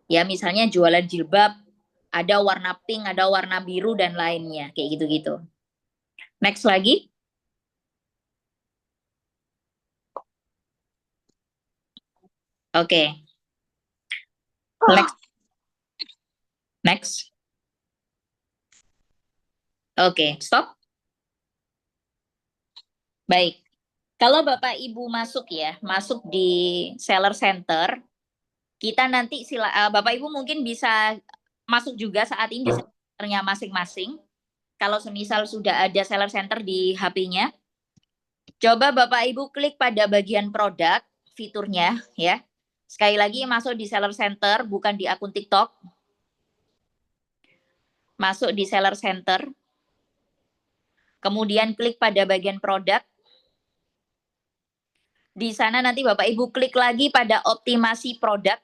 Ya misalnya jualan jilbab, ada warna pink, ada warna biru dan lainnya, kayak gitu-gitu. Next lagi. Oke. Next. Next. Oke, stop. Baik. Kalau Bapak Ibu masuk ya, masuk di seller center, kita nanti Bapak Ibu mungkin bisa masuk juga saat ini di senternya masing-masing. Kalau semisal sudah ada seller center di HP-nya, coba Bapak Ibu klik pada bagian produk, fiturnya ya. Sekali lagi masuk di seller center, bukan di akun TikTok. Masuk di seller center. Kemudian klik pada bagian produk. Di sana nanti Bapak Ibu klik lagi pada optimasi produk.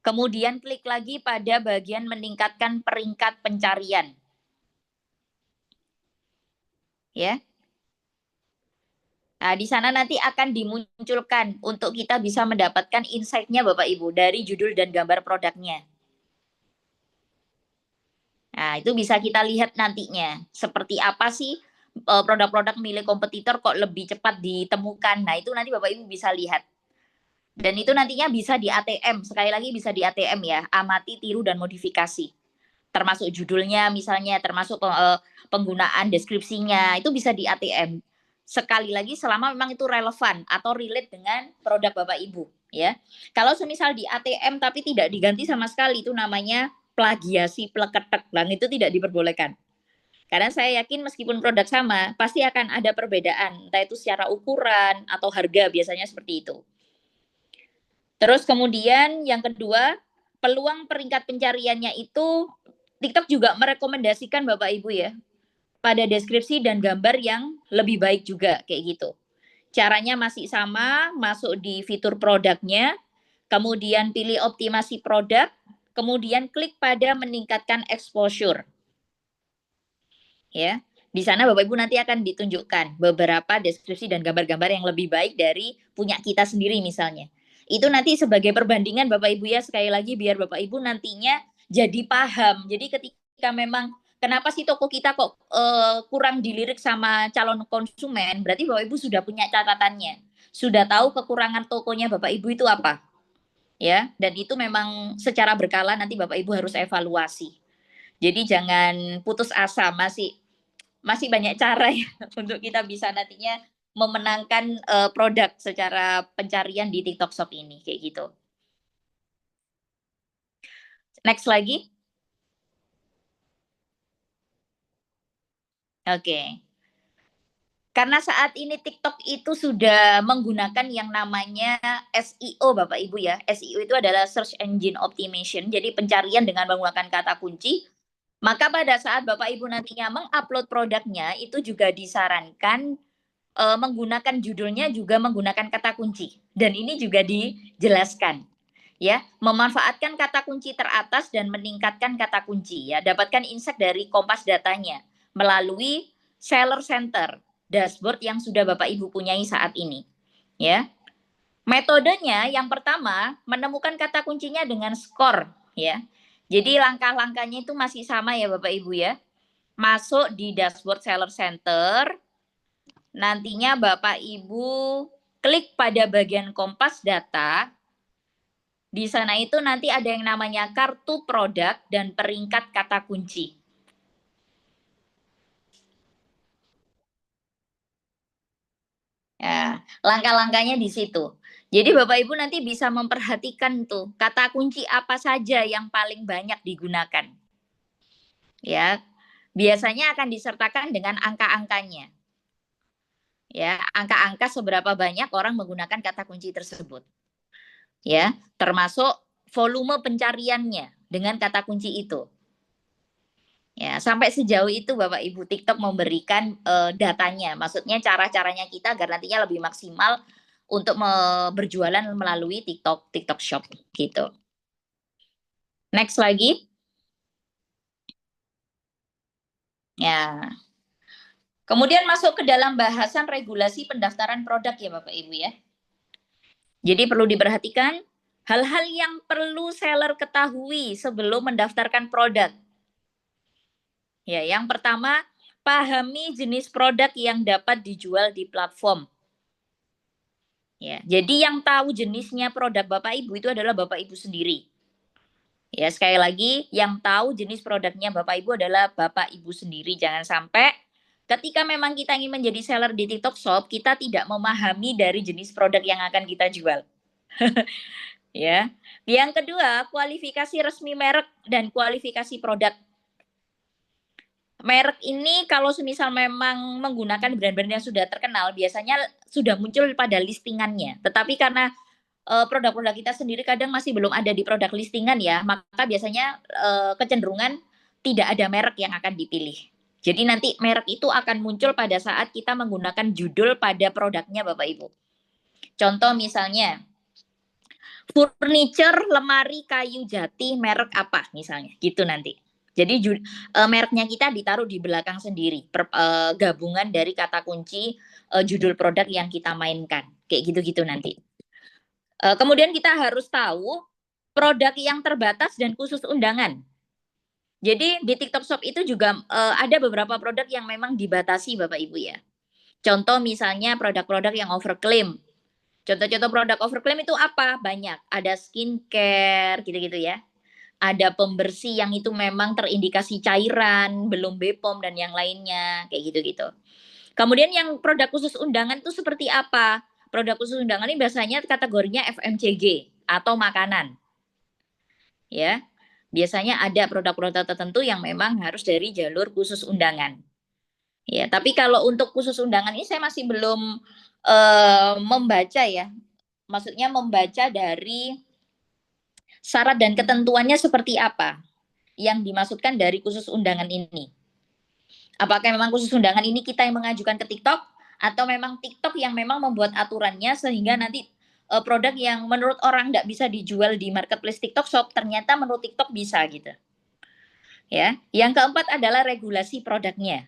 Kemudian klik lagi pada bagian meningkatkan peringkat pencarian. Ya. Nah, di sana nanti akan dimunculkan untuk kita bisa mendapatkan insight-nya Bapak Ibu dari judul dan gambar produknya. Nah, itu bisa kita lihat nantinya. Seperti apa sih produk-produk milik kompetitor kok lebih cepat ditemukan. Nah, itu nanti Bapak Ibu bisa lihat. Dan itu nantinya bisa di ATM, sekali lagi bisa di ATM ya, amati, tiru, dan modifikasi. Termasuk judulnya misalnya, termasuk penggunaan deskripsinya, itu bisa di ATM. Sekali lagi selama memang itu relevan atau relate dengan produk Bapak Ibu ya. Kalau semisal di ATM tapi tidak diganti sama sekali, itu namanya plagiasi pleketek, dan itu tidak diperbolehkan. Karena saya yakin meskipun produk sama, pasti akan ada perbedaan, entah itu secara ukuran atau harga, biasanya seperti itu. Terus kemudian yang kedua, peluang peringkat pencariannya itu TikTok juga merekomendasikan Bapak Ibu ya, pada deskripsi dan gambar yang lebih baik juga kayak gitu. Caranya masih sama, masuk di fitur produknya, kemudian pilih optimasi produk, kemudian klik pada meningkatkan exposure. Ya, di sana Bapak Ibu nanti akan ditunjukkan beberapa deskripsi dan gambar-gambar yang lebih baik dari punya kita sendiri misalnya. Itu nanti sebagai perbandingan Bapak Ibu ya, sekali lagi biar Bapak Ibu nantinya jadi paham. Jadi ketika memang kenapa sih toko kita kok kurang dilirik sama calon konsumen, berarti Bapak Ibu sudah punya catatannya. Sudah tahu kekurangan tokonya Bapak Ibu itu apa. Ya, dan itu memang secara berkala nanti Bapak Ibu harus evaluasi. Jadi jangan putus asa, masih banyak cara ya untuk kita bisa nantinya memenangkan produk secara pencarian di TikTok Shop ini kayak gitu. Next lagi. Oke. Karena saat ini TikTok itu sudah menggunakan yang namanya SEO Bapak Ibu ya. SEO itu adalah Search Engine Optimization, jadi pencarian dengan menggunakan kata kunci. Maka pada saat Bapak Ibu nantinya mengupload produknya itu juga disarankan menggunakan judulnya juga menggunakan kata kunci, dan ini juga dijelaskan ya, memanfaatkan kata kunci teratas dan meningkatkan kata kunci ya. Dapatkan insight dari Kompas datanya melalui Seller Center dashboard yang sudah Bapak Ibu punyai saat ini ya. Metodenya yang pertama, menemukan kata kuncinya dengan skor ya. Jadi langkah-langkahnya itu masih sama ya Bapak Ibu ya. Masuk di dashboard Seller Center, nantinya Bapak Ibu klik pada bagian Kompas Data. Di sana itu nanti ada yang namanya kartu produk dan peringkat kata kunci. Ya, langkah-langkahnya di situ. Jadi Bapak Ibu nanti bisa memperhatikan tuh kata kunci apa saja yang paling banyak digunakan. Ya, biasanya akan disertakan dengan angka-angkanya. Ya, angka-angka seberapa banyak orang menggunakan kata kunci tersebut. Ya, termasuk volume pencariannya dengan kata kunci itu. Ya, sampai sejauh itu Bapak Ibu TikTok memberikan datanya. Maksudnya cara-caranya kita agar nantinya lebih maksimal untuk berjualan melalui TikTok Shop gitu. Next lagi. Ya. Kemudian masuk ke dalam bahasan regulasi pendaftaran produk ya Bapak Ibu ya. Jadi perlu diperhatikan hal-hal yang perlu seller ketahui sebelum mendaftarkan produk. Ya, yang pertama, pahami jenis produk yang dapat dijual di platform. Ya, jadi yang tahu jenisnya produk Bapak Ibu itu adalah Bapak Ibu sendiri. Ya, sekali lagi, yang tahu jenis produknya Bapak Ibu adalah Bapak Ibu sendiri. Jangan sampai ketika memang kita ingin menjadi seller di TikTok Shop, kita tidak memahami dari jenis produk yang akan kita jual. Ya. Yang kedua, kualifikasi resmi merek dan kualifikasi produk. Merek ini kalau semisal memang menggunakan brand-brand yang sudah terkenal, biasanya sudah muncul pada listingannya. Tetapi karena produk-produk kita sendiri kadang masih belum ada di produk listingan ya, maka biasanya kecenderungan tidak ada merek yang akan dipilih. Jadi nanti merek itu akan muncul pada saat kita menggunakan judul pada produknya Bapak Ibu. Contoh misalnya, furniture lemari kayu jati merek apa misalnya, gitu nanti. Jadi mereknya kita ditaruh di belakang sendiri, gabungan dari kata kunci judul produk yang kita mainkan, kayak gitu-gitu nanti. Kemudian kita harus tahu produk yang terbatas dan khusus undangan. Jadi di TikTok Shop itu juga ada beberapa produk yang memang dibatasi Bapak Ibu ya. Contoh misalnya produk-produk yang overclaim. Contoh-contoh produk overclaim itu apa? Banyak. Ada skincare, gitu-gitu ya. Ada pembersih yang itu memang terindikasi cairan, belum BPOM dan yang lainnya, kayak gitu-gitu. Kemudian yang produk khusus undangan itu seperti apa? Produk khusus undangan ini biasanya kategorinya FMCG atau makanan. Ya. Biasanya ada produk-produk tertentu yang memang harus dari jalur khusus undangan. Ya, tapi kalau untuk khusus undangan ini saya masih belum membaca ya. Maksudnya membaca dari syarat dan ketentuannya seperti apa yang dimaksudkan dari khusus undangan ini. Apakah memang khusus undangan ini kita yang mengajukan ke TikTok atau memang TikTok yang memang membuat aturannya sehingga nanti produk yang menurut orang nggak bisa dijual di marketplace TikTok Shop ternyata menurut TikTok bisa gitu. Ya, yang keempat adalah regulasi produknya.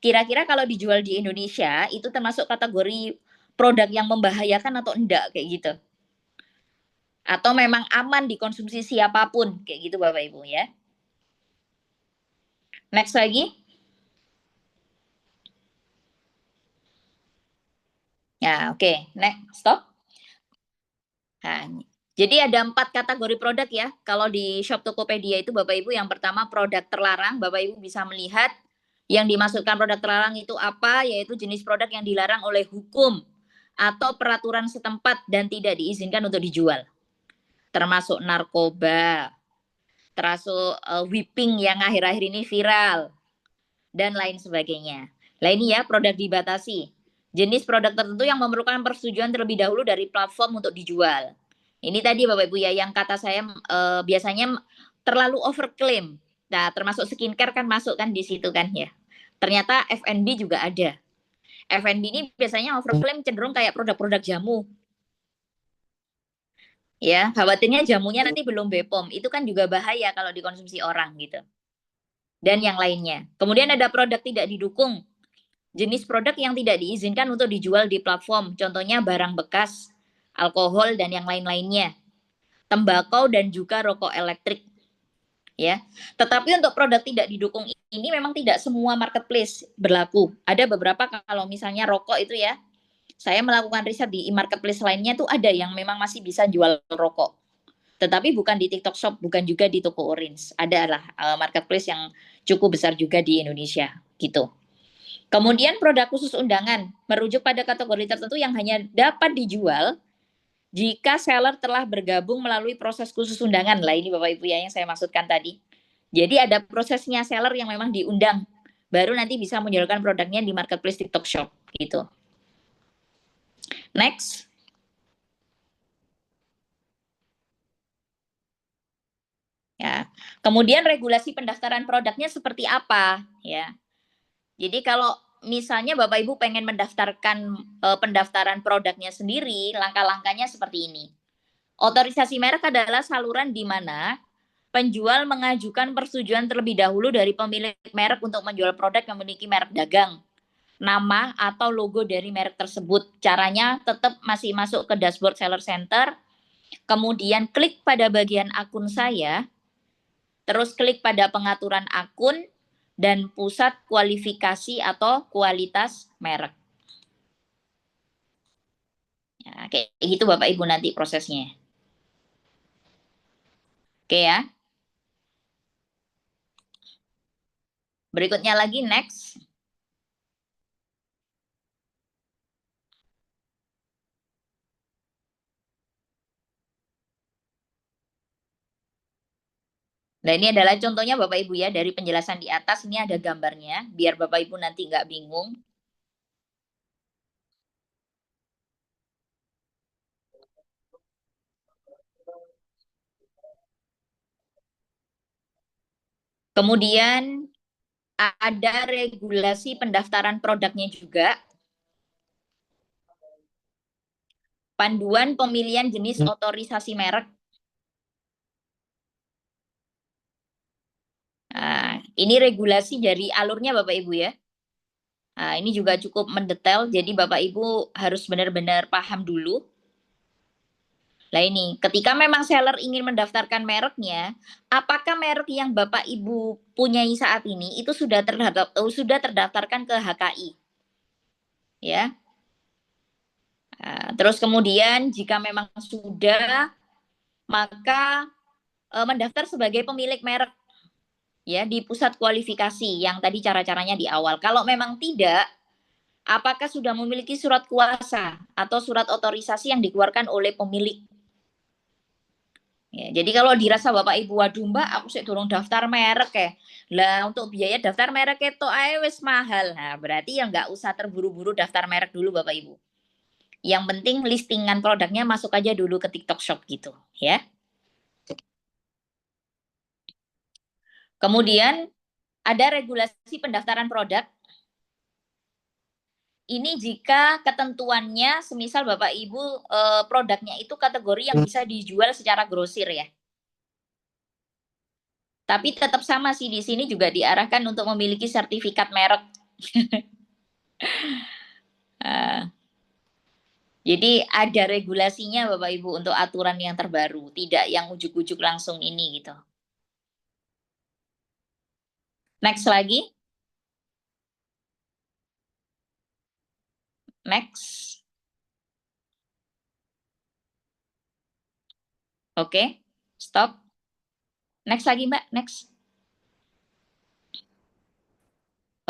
Kira-kira kalau dijual di Indonesia itu termasuk kategori produk yang membahayakan atau enggak kayak gitu. Atau memang aman dikonsumsi siapapun kayak gitu Bapak Ibu ya. Next lagi. Ya, oke. Next, stop. Nah, jadi ada 4 kategori produk ya. Kalau di Shop Tokopedia itu Bapak Ibu yang pertama produk terlarang, Bapak Ibu bisa melihat yang dimaksudkan produk terlarang itu apa, yaitu jenis produk yang dilarang oleh hukum atau peraturan setempat dan tidak diizinkan untuk dijual. Termasuk narkoba, termasuk whipping yang akhir-akhir ini viral, dan lain sebagainya. Nah ini ya produk dibatasi. Jenis produk tertentu yang memerlukan persetujuan terlebih dahulu dari platform untuk dijual. Ini tadi Bapak Ibu ya yang kata saya biasanya terlalu overclaim. Nah termasuk skincare kan masuk kan di situ kan ya. Ternyata F&B juga ada. F&B ini biasanya overclaim cenderung kayak produk-produk jamu. Ya, khawatirnya jamunya nanti belum BPOM. Itu kan juga bahaya kalau dikonsumsi orang gitu. Dan yang lainnya. Kemudian ada produk tidak didukung. Jenis produk yang tidak diizinkan untuk dijual di platform, contohnya barang bekas, alkohol, dan yang lain-lainnya. Tembakau dan juga rokok elektrik. Ya, tetapi untuk produk tidak didukung ini memang tidak semua marketplace berlaku. Ada beberapa kalau misalnya rokok itu ya, saya melakukan riset di marketplace lainnya tuh ada yang memang masih bisa jual rokok. Tetapi bukan di TikTok Shop, bukan juga di toko Orange. Ada lah marketplace yang cukup besar juga di Indonesia gitu. Kemudian produk khusus undangan merujuk pada kategori tertentu yang hanya dapat dijual jika seller telah bergabung melalui proses khusus undangan. Lah ini Bapak Ibu ya yang saya maksudkan tadi. Jadi ada prosesnya seller yang memang diundang, baru nanti bisa menjualkan produknya di marketplace TikTok Shop gitu. Next. Ya. Kemudian regulasi pendaftaran produknya seperti apa ya. Jadi kalau misalnya Bapak Ibu pengen mendaftarkan pendaftaran produknya sendiri, langkah-langkahnya seperti ini. Otorisasi merek adalah saluran di mana penjual mengajukan persetujuan terlebih dahulu dari pemilik merek untuk menjual produk yang memiliki merek dagang, nama atau logo dari merek tersebut. Caranya tetap masih masuk ke dashboard Seller Center, kemudian klik pada bagian akun saya, terus klik pada pengaturan akun, dan pusat kualifikasi atau kualitas merek. Ya, kayak gitu Bapak Ibu nanti prosesnya. Oke ya. Berikutnya lagi next. Nah ini adalah contohnya Bapak Ibu ya dari penjelasan di atas ini ada gambarnya biar Bapak Ibu nanti nggak bingung. Kemudian ada regulasi pendaftaran produknya juga. Panduan pemilihan jenis otorisasi merek. Nah, ini regulasi dari alurnya Bapak Ibu ya. Nah, ini juga cukup mendetail, jadi Bapak Ibu harus benar-benar paham dulu. Nah ini, ketika memang seller ingin mendaftarkan mereknya, apakah merek yang Bapak Ibu punyai saat ini itu sudah terdaftarkan ke HKI? Ya. Nah, terus kemudian jika memang sudah, maka mendaftar sebagai pemilik merek ya di pusat kualifikasi yang tadi cara-caranya di awal. Kalau memang tidak, apakah sudah memiliki surat kuasa atau surat otorisasi yang dikeluarkan oleh pemilik? Ya, jadi kalau dirasa Bapak Ibu, waduh Mbak, aku sih durung daftar merek ya. Lah untuk biaya daftar merek itu ae wis mahal. Nah, berarti ya nggak usah terburu-buru daftar merek dulu Bapak Ibu. Yang penting listingan produknya masuk aja dulu ke TikTok Shop gitu, ya. Kemudian ada regulasi pendaftaran produk. Ini jika ketentuannya semisal Bapak Ibu produknya itu kategori yang bisa dijual secara grosir ya. Tapi tetap sama sih di sini juga diarahkan untuk memiliki sertifikat merek. Jadi ada regulasinya Bapak Ibu untuk aturan yang terbaru, tidak yang ujuk-ujuk langsung ini gitu. Next lagi. Next. Oke, stop. Next lagi Mbak, next.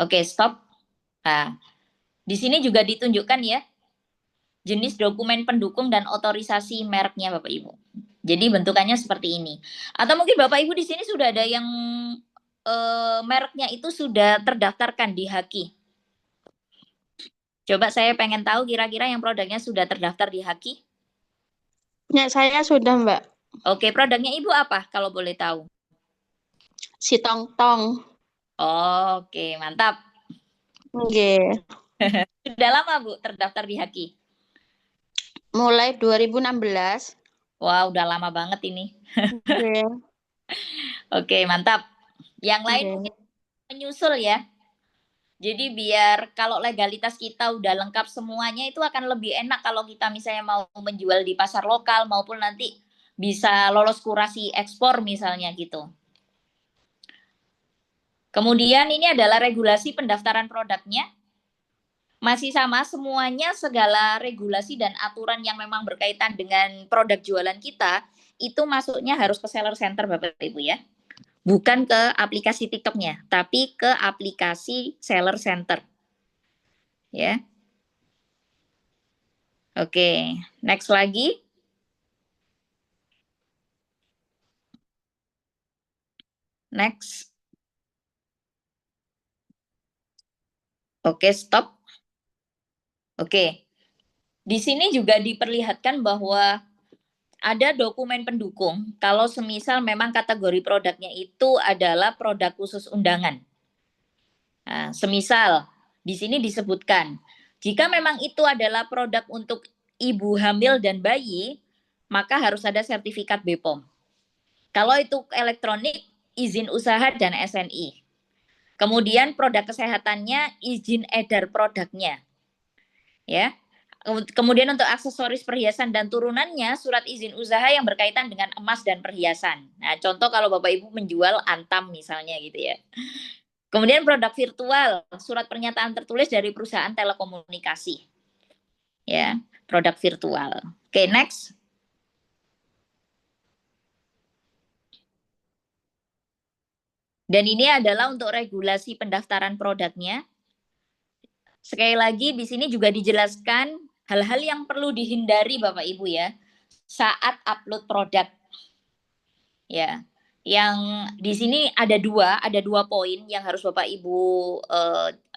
Oke, stop. Nah, di sini juga ditunjukkan ya, jenis dokumen pendukung dan otorisasi mereknya Bapak Ibu. Jadi bentukannya seperti ini. Atau mungkin Bapak Ibu di sini sudah ada yang mereknya itu sudah terdaftarkan di Haki. Coba saya pengen tahu kira-kira yang produknya sudah terdaftar di Haki. Ya, saya sudah, Mbak. Oke, produknya Ibu apa kalau boleh tahu? Si Tong-tong. Oke, mantap. Oke. Sudah lama Bu terdaftar di Haki? Mulai 2016. Wah, udah lama banget ini. Oke. Oke, mantap. Yang lain Oke. mungkin menyusul ya. Jadi biar kalau legalitas kita udah lengkap semuanya itu akan lebih enak kalau kita misalnya mau menjual di pasar lokal maupun nanti bisa lolos kurasi ekspor misalnya gitu. Kemudian ini adalah regulasi pendaftaran produknya. Masih sama semuanya, segala regulasi dan aturan yang memang berkaitan dengan produk jualan kita itu masuknya harus ke seller center Bapak Ibu ya. Bukan ke aplikasi TikToknya, tapi ke aplikasi seller center. Ya. Oke, next lagi. Next. Oke, stop. Oke. Di sini juga diperlihatkan bahwa ada dokumen pendukung kalau semisal memang kategori produknya itu adalah produk khusus undangan. Nah, semisal di sini disebutkan, jika memang itu adalah produk untuk ibu hamil dan bayi, maka harus ada sertifikat BPOM. Kalau itu elektronik, izin usaha dan SNI. Kemudian produk kesehatannya, izin edar produknya. Ya. Kemudian untuk aksesoris perhiasan dan turunannya, surat izin usaha yang berkaitan dengan emas dan perhiasan. Nah, contoh kalau Bapak Ibu menjual antam misalnya gitu ya. Kemudian produk virtual, surat pernyataan tertulis dari perusahaan telekomunikasi. Ya, produk virtual. Oke, next. Dan ini adalah untuk regulasi pendaftaran produknya. Sekali lagi di sini juga dijelaskan hal-hal yang perlu dihindari Bapak Ibu ya saat upload produk. Ya. Yang di sini ada dua poin yang harus Bapak Ibu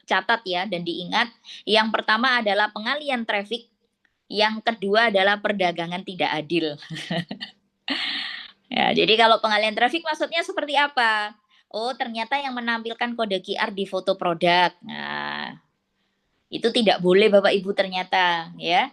catat ya dan diingat. Yang pertama adalah pengalian traffic, yang kedua adalah perdagangan tidak adil. Ya, jadi kalau pengalian traffic maksudnya seperti apa? Oh, ternyata yang menampilkan kode QR di foto produk. Nah, itu tidak boleh Bapak Ibu ternyata ya.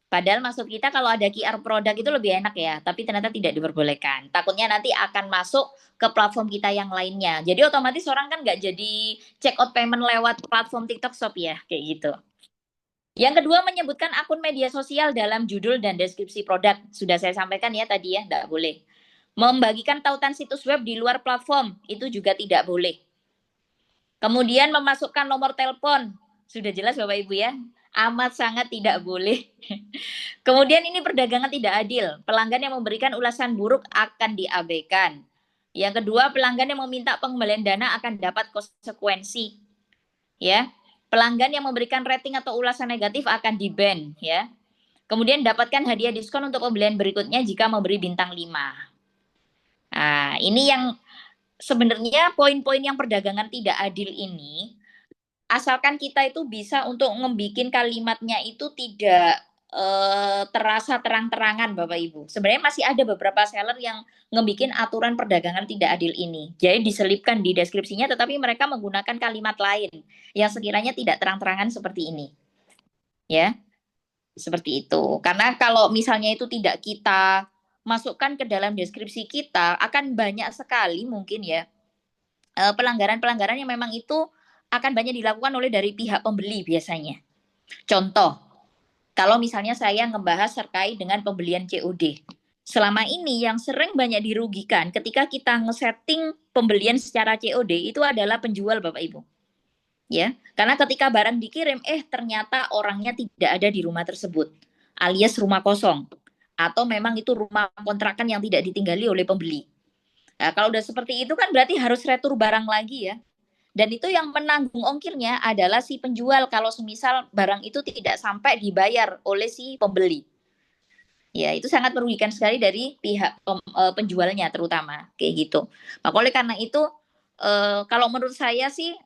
Padahal maksud kita kalau ada QR produk itu lebih enak ya, tapi ternyata tidak diperbolehkan. Takutnya nanti akan masuk ke platform kita yang lainnya. Jadi otomatis orang kan nggak jadi check out payment lewat platform TikTok Shop ya, kayak gitu. Yang kedua menyebutkan akun media sosial dalam judul dan deskripsi produk. Sudah saya sampaikan ya tadi ya, nggak boleh. Membagikan tautan situs web di luar platform, itu juga tidak boleh. Kemudian memasukkan nomor telepon, sudah jelas Bapak Ibu ya. Amat sangat tidak boleh. Kemudian ini perdagangan tidak adil. Pelanggan yang memberikan ulasan buruk akan diabaikan. Yang kedua, pelanggan yang meminta pengembalian dana akan dapat konsekuensi. Ya, pelanggan yang memberikan rating atau ulasan negatif akan di-ban. Ya, kemudian dapatkan hadiah diskon untuk pembelian berikutnya jika memberi bintang 5. Nah, ini yang sebenarnya poin-poin yang perdagangan tidak adil ini, asalkan kita itu bisa untuk ngebikin kalimatnya itu tidak terasa terang-terangan Bapak Ibu. Sebenarnya masih ada beberapa seller yang ngebikin aturan perdagangan tidak adil ini. Jadi diselipkan di deskripsinya tetapi mereka menggunakan kalimat lain yang sekiranya tidak terang-terangan seperti ini. Ya, seperti itu. Karena kalau misalnya itu tidak kita masukkan ke dalam deskripsi kita, akan banyak sekali mungkin ya pelanggaran-pelanggaran yang memang itu akan banyak dilakukan oleh dari pihak pembeli biasanya. Contoh, kalau misalnya saya ngebahas terkait dengan pembelian COD. Selama ini yang sering banyak dirugikan ketika kita ngesetting pembelian secara COD itu adalah penjual Bapak Ibu. Ya, karena ketika barang dikirim ternyata orangnya tidak ada di rumah tersebut, alias rumah kosong atau memang itu rumah kontrakan yang tidak ditinggali oleh pembeli. Nah, kalau udah seperti itu kan berarti harus retur barang lagi ya. Dan itu yang menanggung ongkirnya adalah si penjual kalau semisal barang itu tidak sampai dibayar oleh si pembeli. Ya, itu sangat merugikan sekali dari pihak penjualnya terutama kayak gitu. Maka oleh karena itu kalau menurut saya sih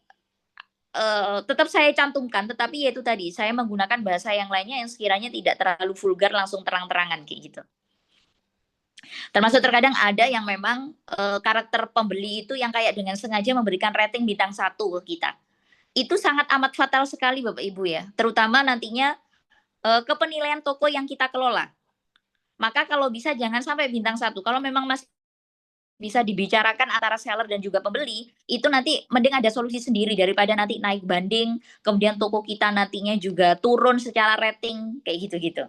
tetap saya cantumkan, tetapi yaitu tadi saya menggunakan bahasa yang lainnya yang sekiranya tidak terlalu vulgar langsung terang-terangan kayak gitu. Termasuk terkadang ada yang memang karakter pembeli itu yang kayak dengan sengaja memberikan rating bintang 1 ke kita. Itu sangat amat fatal sekali Bapak Ibu ya, terutama nantinya ke penilaian toko yang kita kelola. Maka kalau bisa jangan sampai bintang 1. Kalau memang masih bisa dibicarakan antara seller dan juga pembeli, itu nanti mending ada solusi sendiri daripada nanti naik banding, kemudian toko kita nantinya juga turun secara rating, kayak gitu-gitu.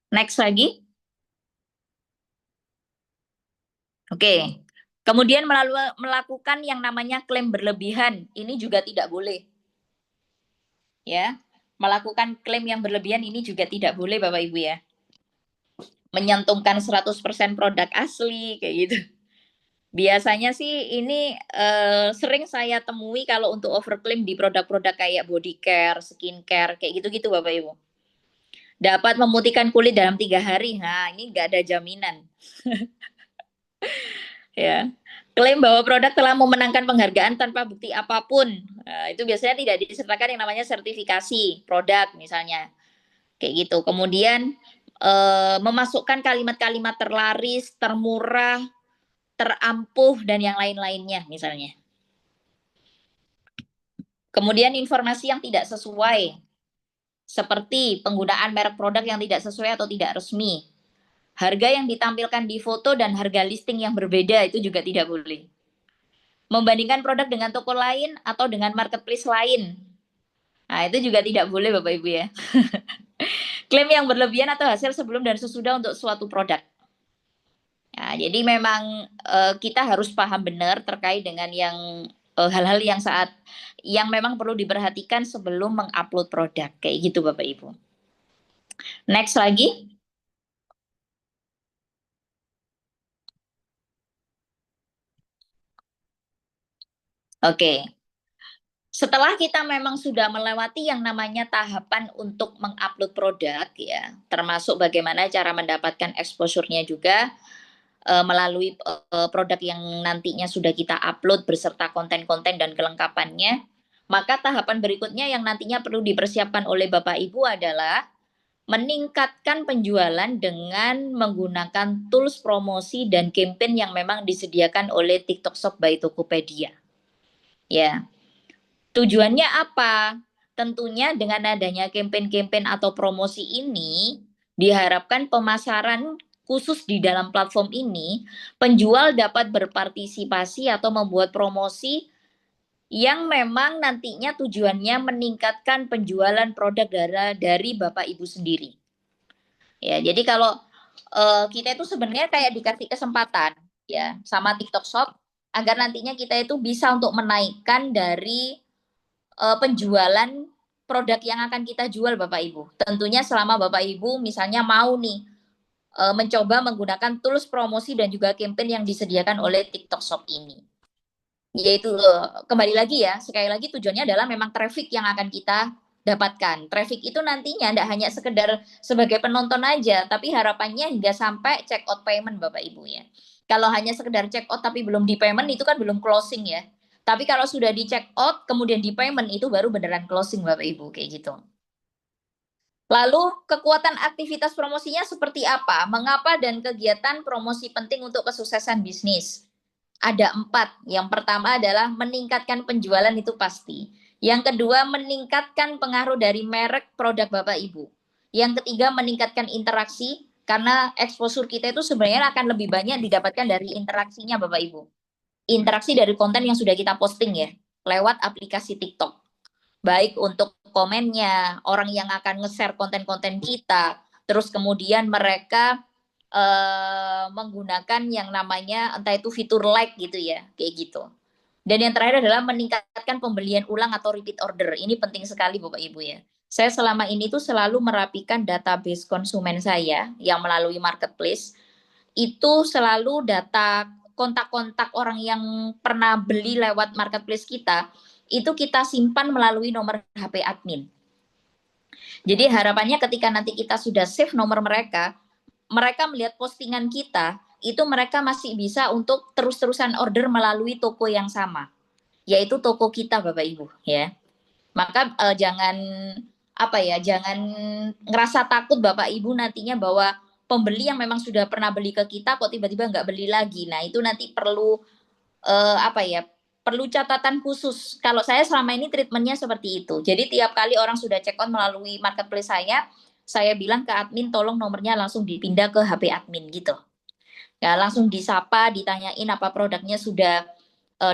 Next lagi. Oke. Kemudian melakukan yang namanya klaim berlebihan, ini juga tidak boleh. Ya, melakukan klaim yang berlebihan ini juga tidak boleh Bapak Ibu ya. Menyantumkan 100% produk asli kayak gitu. Biasanya sih ini sering saya temui kalau untuk overclaim di produk-produk kayak body care, skincare, kayak gitu-gitu Bapak Ibu. Dapat memutihkan kulit dalam 3 hari. Nah, ini nggak ada jaminan. Ya. Klaim bahwa produk telah memenangkan penghargaan tanpa bukti apapun. Nah, itu biasanya tidak disertakan yang namanya sertifikasi produk misalnya. Kayak gitu. Kemudian memasukkan kalimat-kalimat terlaris, termurah, terampuh dan yang lain-lainnya misalnya. Kemudian informasi yang tidak sesuai seperti penggunaan merek produk yang tidak sesuai atau tidak resmi. Harga yang ditampilkan di foto dan harga listing yang berbeda itu juga tidak boleh. Membandingkan produk dengan toko lain atau dengan marketplace lain. Nah, itu juga tidak boleh Bapak Ibu ya. Klaim yang berlebihan atau hasil sebelum dan sesudah untuk suatu produk. Nah, jadi memang kita harus paham benar terkait dengan yang hal-hal yang memang perlu diperhatikan sebelum mengupload produk kayak gitu Bapak Ibu. Next lagi. Oke. Setelah kita memang sudah melewati yang namanya tahapan untuk mengupload produk ya, termasuk bagaimana cara mendapatkan exposure-nya juga melalui produk yang nantinya sudah kita upload beserta konten-konten dan kelengkapannya, maka tahapan berikutnya yang nantinya perlu dipersiapkan oleh Bapak Ibu adalah meningkatkan penjualan dengan menggunakan tools promosi dan campaign yang memang disediakan oleh TikTok Shop by Tokopedia. Ya. Tujuannya apa? Tentunya dengan adanya campaign-campaign atau promosi ini, diharapkan pemasaran khusus di dalam platform ini, penjual dapat berpartisipasi atau membuat promosi yang memang nantinya tujuannya meningkatkan penjualan produk dari Bapak Ibu sendiri. Ya, jadi kalau kita itu sebenarnya kayak dikasih kesempatan ya sama TikTok Shop agar nantinya kita itu bisa untuk menaikkan dari penjualan produk yang akan kita jual Bapak Ibu. Tentunya selama Bapak Ibu misalnya mau nih mencoba menggunakan tools promosi dan juga campaign yang disediakan oleh TikTok Shop ini. Yaitu kembali lagi ya, sekali lagi tujuannya adalah memang traffic yang akan kita dapatkan. Traffic itu nantinya tidak hanya sekedar sebagai penonton aja, tapi harapannya hingga sampai check out payment Bapak Ibu ya. Kalau hanya sekedar check out tapi belum di payment itu kan belum closing ya. Tapi kalau sudah di check out kemudian di payment itu baru beneran closing Bapak Ibu kayak gitu. Lalu kekuatan aktivitas promosinya seperti apa? Mengapa dan kegiatan promosi penting untuk kesuksesan bisnis? Ada 4. Yang pertama adalah meningkatkan penjualan itu pasti. Yang kedua meningkatkan pengaruh dari merek produk Bapak Ibu. Yang ketiga meningkatkan interaksi karena exposure kita itu sebenarnya akan lebih banyak didapatkan dari interaksinya Bapak Ibu. Interaksi dari konten yang sudah kita posting ya lewat aplikasi TikTok. Baik untuk komennya, orang yang akan nge-share konten-konten kita, terus kemudian mereka menggunakan yang namanya entah itu fitur like gitu ya, kayak gitu. Dan yang terakhir adalah meningkatkan pembelian ulang atau repeat order. Ini penting sekali Bapak Ibu ya. Saya selama ini tuh selalu merapikan database konsumen saya yang melalui marketplace. Itu selalu data kontak-kontak orang yang pernah beli lewat marketplace kita, itu kita simpan melalui nomor HP admin. Jadi harapannya ketika nanti kita sudah save nomor mereka, mereka melihat postingan kita, itu mereka masih bisa untuk terus-terusan order melalui toko yang sama, yaitu toko kita Bapak Ibu ya. Maka jangan jangan ngerasa takut Bapak Ibu nantinya bahwa pembeli yang memang sudah pernah beli ke kita kok tiba-tiba nggak beli lagi. Nah itu nanti perlu perlu catatan khusus. Kalau saya selama ini treatmentnya seperti itu. Jadi tiap kali orang sudah check out melalui marketplace saya bilang ke admin tolong nomornya langsung dipindah ke HP admin gitu. Ya, langsung disapa, ditanyain apa produknya sudah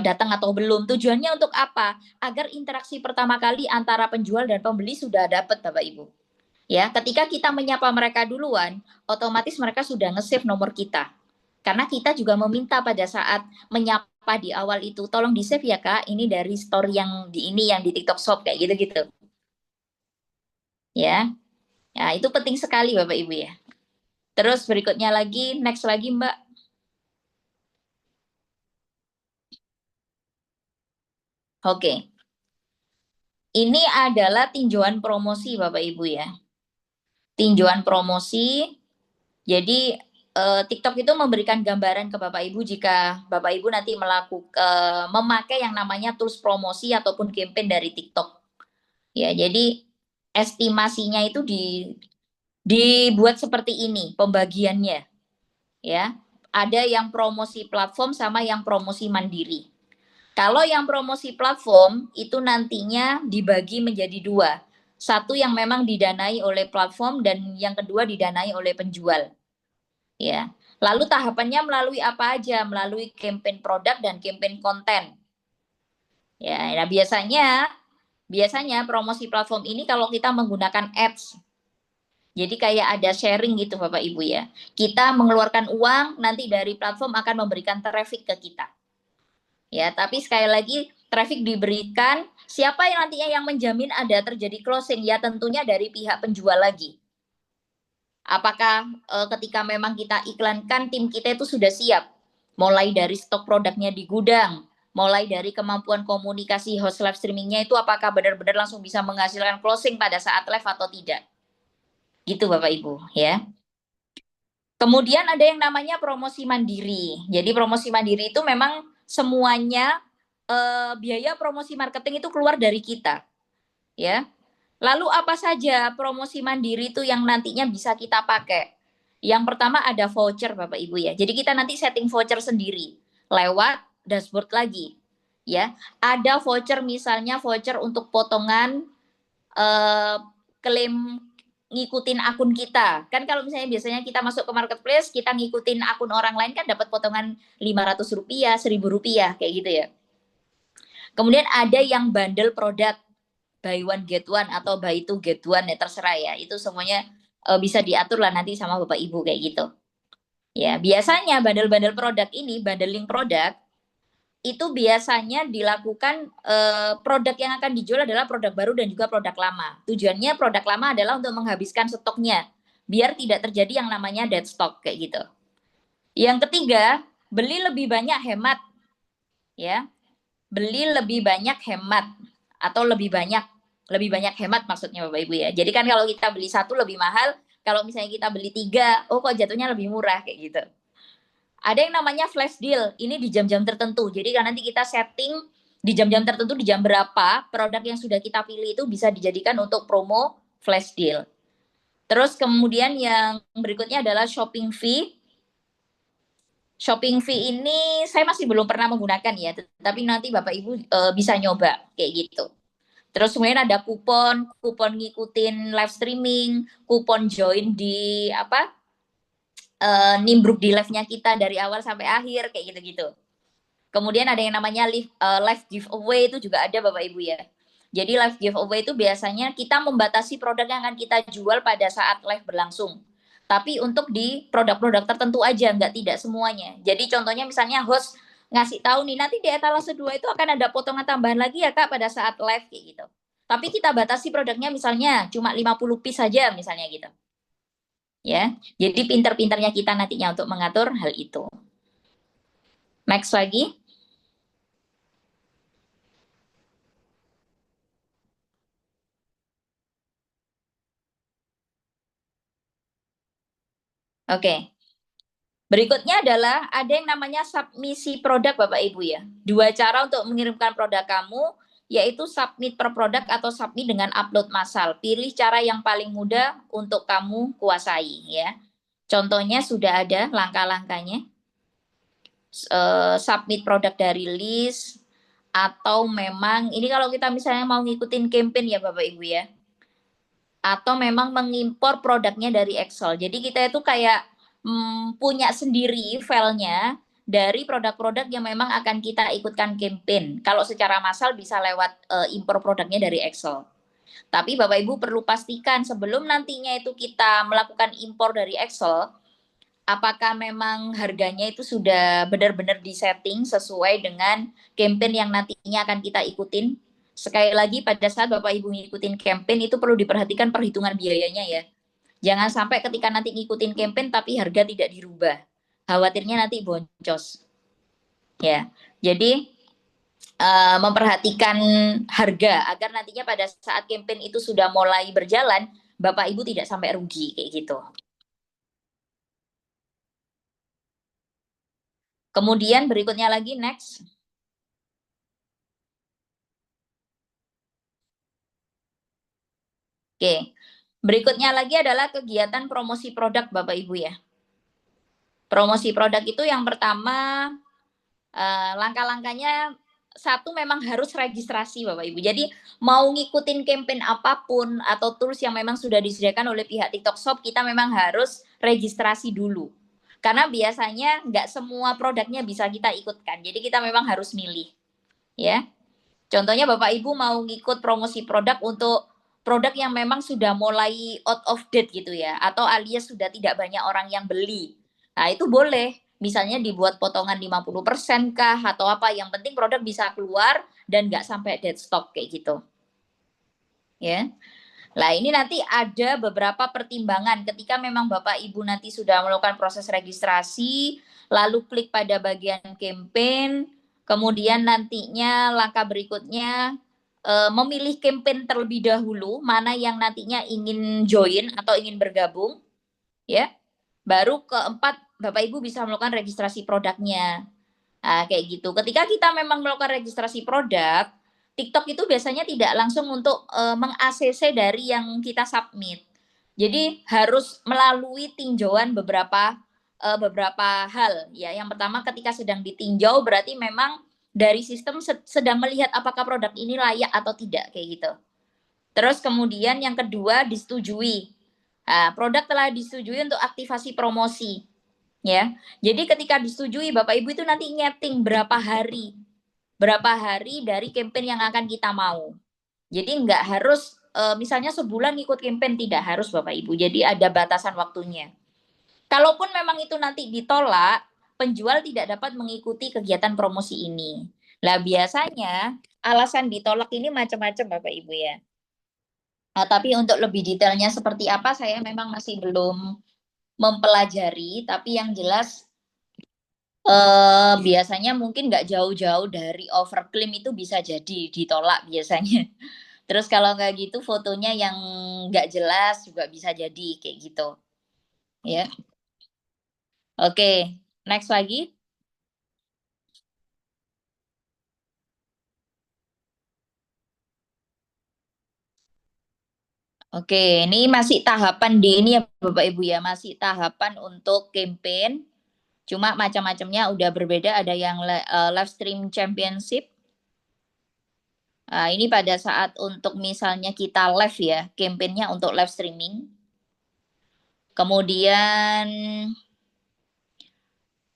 datang atau belum. Tujuannya untuk apa? Agar interaksi pertama kali antara penjual dan pembeli sudah dapat Bapak Ibu. Ya, ketika kita menyapa mereka duluan, otomatis mereka sudah nge-save nomor kita. Karena kita juga meminta pada saat menyapa di awal itu, tolong di-save ya Kak, ini dari story yang di TikTok Shop kayak gitu-gitu. Ya. Ya, itu penting sekali Bapak Ibu ya. Terus berikutnya lagi, next lagi Mbak. Oke. Ini adalah tinjauan promosi Bapak Ibu ya. Tinjauan promosi. Jadi TikTok itu memberikan gambaran ke Bapak Ibu jika Bapak Ibu nanti memakai yang namanya tools promosi ataupun campaign dari TikTok. Ya, jadi estimasinya itu dibuat seperti ini pembagiannya. Ya. Ada yang promosi platform sama yang promosi mandiri. Kalau yang promosi platform itu nantinya dibagi menjadi 2. Satu yang memang didanai oleh platform dan yang kedua didanai oleh penjual. Ya. Lalu tahapannya melalui apa aja? Melalui campaign produk dan campaign konten. Ya, nah biasanya promosi platform ini kalau kita menggunakan ads. Jadi kayak ada sharing gitu Bapak Ibu ya. Kita mengeluarkan uang, nanti dari platform akan memberikan traffic ke kita. Ya, tapi sekali lagi traffic diberikan, siapa yang nantinya yang menjamin ada terjadi closing? Ya tentunya dari pihak penjual lagi. Apakah ketika memang kita iklankan tim kita itu sudah siap? Mulai dari stok produknya di gudang, mulai dari kemampuan komunikasi host live streamingnya itu apakah benar-benar langsung bisa menghasilkan closing pada saat live atau tidak? Gitu Bapak Ibu ya. Kemudian ada yang namanya promosi mandiri. Jadi promosi mandiri itu memang semuanya biaya promosi marketing itu keluar dari kita. Ya. Lalu apa saja promosi mandiri itu yang nantinya bisa kita pakai? Yang pertama ada voucher Bapak Ibu ya. Jadi kita nanti setting voucher sendiri lewat dashboard lagi. Ya, ada voucher misalnya voucher untuk potongan klaim ngikutin akun kita. Kan kalau misalnya biasanya kita masuk ke marketplace, kita ngikutin akun orang lain kan dapat potongan Rp500, Rp1.000 kayak gitu ya. Kemudian ada yang bundle produk buy one get one atau buy two get one ya terserah ya. Itu semuanya bisa diatur lah nanti sama Bapak Ibu kayak gitu. Ya, biasanya bundle-bundle produk ini, bundling produk itu biasanya dilakukan produk yang akan dijual adalah produk baru dan juga produk lama. Tujuannya produk lama adalah untuk menghabiskan stoknya, biar tidak terjadi yang namanya dead stock kayak gitu. Yang ketiga, beli lebih banyak hemat, ya. Beli lebih banyak hemat atau lebih banyak hemat maksudnya Bapak Ibu ya. Jadi kan kalau kita beli satu lebih mahal, kalau misalnya kita beli 3, oh kok jatuhnya lebih murah kayak gitu. Ada yang namanya flash deal, ini di jam-jam tertentu. Jadi kan nanti kita setting di jam-jam tertentu, di jam berapa produk yang sudah kita pilih itu bisa dijadikan untuk promo flash deal. Terus kemudian yang berikutnya adalah shopping fee. Shopping fee ini saya masih belum pernah menggunakan ya, tapi nanti Bapak Ibu bisa nyoba kayak gitu. Terus kemudian ada kupon ngikutin live streaming, kupon join di nimbruk di live-nya kita dari awal sampai akhir kayak gitu-gitu. Kemudian ada yang namanya live giveaway, itu juga ada Bapak Ibu ya. Jadi live giveaway itu biasanya kita membatasi produk yang akan kita jual pada saat live berlangsung. Tapi untuk di produk-produk tertentu aja, tidak semuanya. Jadi contohnya misalnya host ngasih tahu nih, nanti di etalase 2 itu akan ada potongan tambahan lagi ya Kak pada saat live kayak gitu. Tapi kita batasi produknya misalnya cuma 50 piece saja misalnya gitu. Ya, jadi pinter-pinternya kita nantinya untuk mengatur hal itu. Next lagi. Oke. Berikutnya adalah ada yang namanya submisi produk Bapak Ibu ya. 2 cara untuk mengirimkan produk kamu, yaitu submit per produk atau submit dengan upload massal. Pilih cara yang paling mudah untuk kamu kuasai ya. Contohnya sudah ada langkah-langkahnya. Submit produk dari list, atau memang ini kalau kita misalnya mau ngikutin campaign ya Bapak Ibu ya. Atau memang mengimpor produknya dari Excel. Jadi kita itu kayak punya sendiri filenya dari produk-produk yang memang akan kita ikutkan campaign. Kalau secara massal bisa lewat impor produknya dari Excel. Tapi Bapak Ibu perlu pastikan sebelum nantinya itu kita melakukan impor dari Excel, apakah memang harganya itu sudah benar-benar disetting sesuai dengan campaign yang nantinya akan kita ikutin. Sekali lagi pada saat Bapak Ibu ngikutin campaign itu perlu diperhatikan perhitungan biayanya ya. Jangan sampai ketika nanti ngikutin campaign tapi harga tidak dirubah. Khawatirnya nanti boncos. Ya. Jadi memperhatikan harga agar nantinya pada saat campaign itu sudah mulai berjalan, Bapak Ibu tidak sampai rugi kayak gitu. Kemudian berikutnya lagi next. Oke. Berikutnya lagi adalah kegiatan promosi produk Bapak Ibu ya. Promosi produk itu yang pertama langkah-langkahnya, satu memang harus registrasi Bapak Ibu. Jadi mau ngikutin campaign apapun atau tools yang memang sudah disediakan oleh pihak TikTok Shop, kita memang harus registrasi dulu. Karena biasanya nggak semua produknya bisa kita ikutkan. Jadi kita memang harus milih. Ya. Contohnya Bapak Ibu mau ngikut promosi produk untuk produk yang memang sudah mulai out of date gitu ya, atau alias sudah tidak banyak orang yang beli. Nah, itu boleh. Misalnya dibuat potongan 50% kah atau apa, yang penting produk bisa keluar dan nggak sampai dead stock kayak gitu. Ya. Nah, ini nanti ada beberapa pertimbangan ketika memang Bapak Ibu nanti sudah melakukan proses registrasi, lalu klik pada bagian campaign, kemudian nantinya langkah berikutnya memilih campaign terlebih dahulu, mana yang nantinya ingin join atau ingin bergabung, ya. Baru keempat, Bapak Ibu bisa melakukan registrasi produknya. Nah, kayak gitu. Ketika kita memang melakukan registrasi produk, TikTok itu biasanya tidak langsung untuk meng-ACC dari yang kita submit. Jadi harus melalui tinjauan beberapa hal ya. Yang pertama, ketika sedang ditinjau berarti memang dari sistem sedang melihat apakah produk ini layak atau tidak kayak gitu. Terus kemudian yang kedua, disetujui. Nah, produk telah disetujui untuk aktivasi promosi. Ya. Jadi ketika disetujui Bapak Ibu itu nanti nyeting berapa hari dari campaign yang akan kita mau. Jadi nggak harus misalnya sebulan ikut campaign, tidak harus Bapak Ibu. Jadi ada batasan waktunya. Kalaupun memang itu nanti ditolak, penjual tidak dapat mengikuti kegiatan promosi ini. Lah biasanya alasan ditolak ini macam-macam Bapak Ibu ya. Nah, tapi untuk lebih detailnya seperti apa saya memang masih belum mempelajari, tapi yang jelas biasanya mungkin nggak jauh-jauh dari overclaim itu bisa jadi ditolak biasanya. Terus kalau nggak gitu fotonya yang nggak jelas juga bisa jadi kayak gitu. Ya, oke, next lagi. Oke, ini masih tahapan di ini ya Bapak Ibu ya, masih tahapan untuk campaign. Cuma macam-macamnya udah berbeda, ada yang live stream championship. Ini pada saat untuk misalnya kita live ya, campaignnya untuk live streaming. Kemudian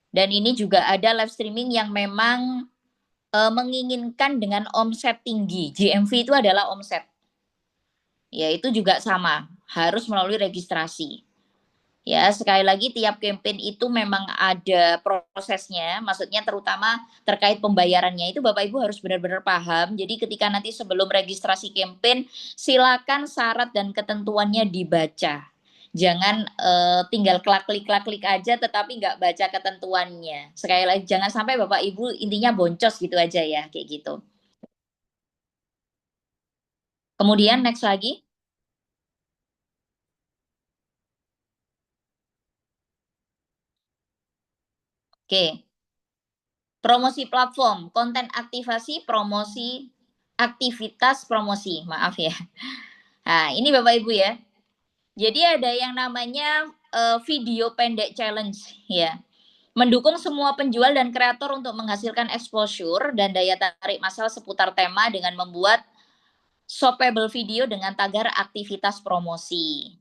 dan ini juga ada live streaming yang memang menginginkan dengan omset tinggi. GMV itu adalah omset. Ya, itu juga sama, harus melalui registrasi. Ya, sekali lagi tiap campaign itu memang ada prosesnya, maksudnya terutama terkait pembayarannya itu Bapak Ibu harus benar-benar paham. Jadi ketika nanti sebelum registrasi campaign, silakan syarat dan ketentuannya dibaca. Jangan tinggal klik aja tetapi nggak baca ketentuannya. Sekali lagi jangan sampai Bapak Ibu intinya boncos gitu aja ya, kayak gitu. Kemudian next lagi. Oke. Promosi platform, konten aktivasi, promosi, aktivitas promosi, maaf ya. Nah, ini Bapak Ibu ya. Jadi ada yang namanya video pendek challenge ya. Mendukung semua penjual dan kreator untuk menghasilkan exposure dan daya tarik massal seputar tema dengan membuat shoppable video dengan tagar aktivitas promosi.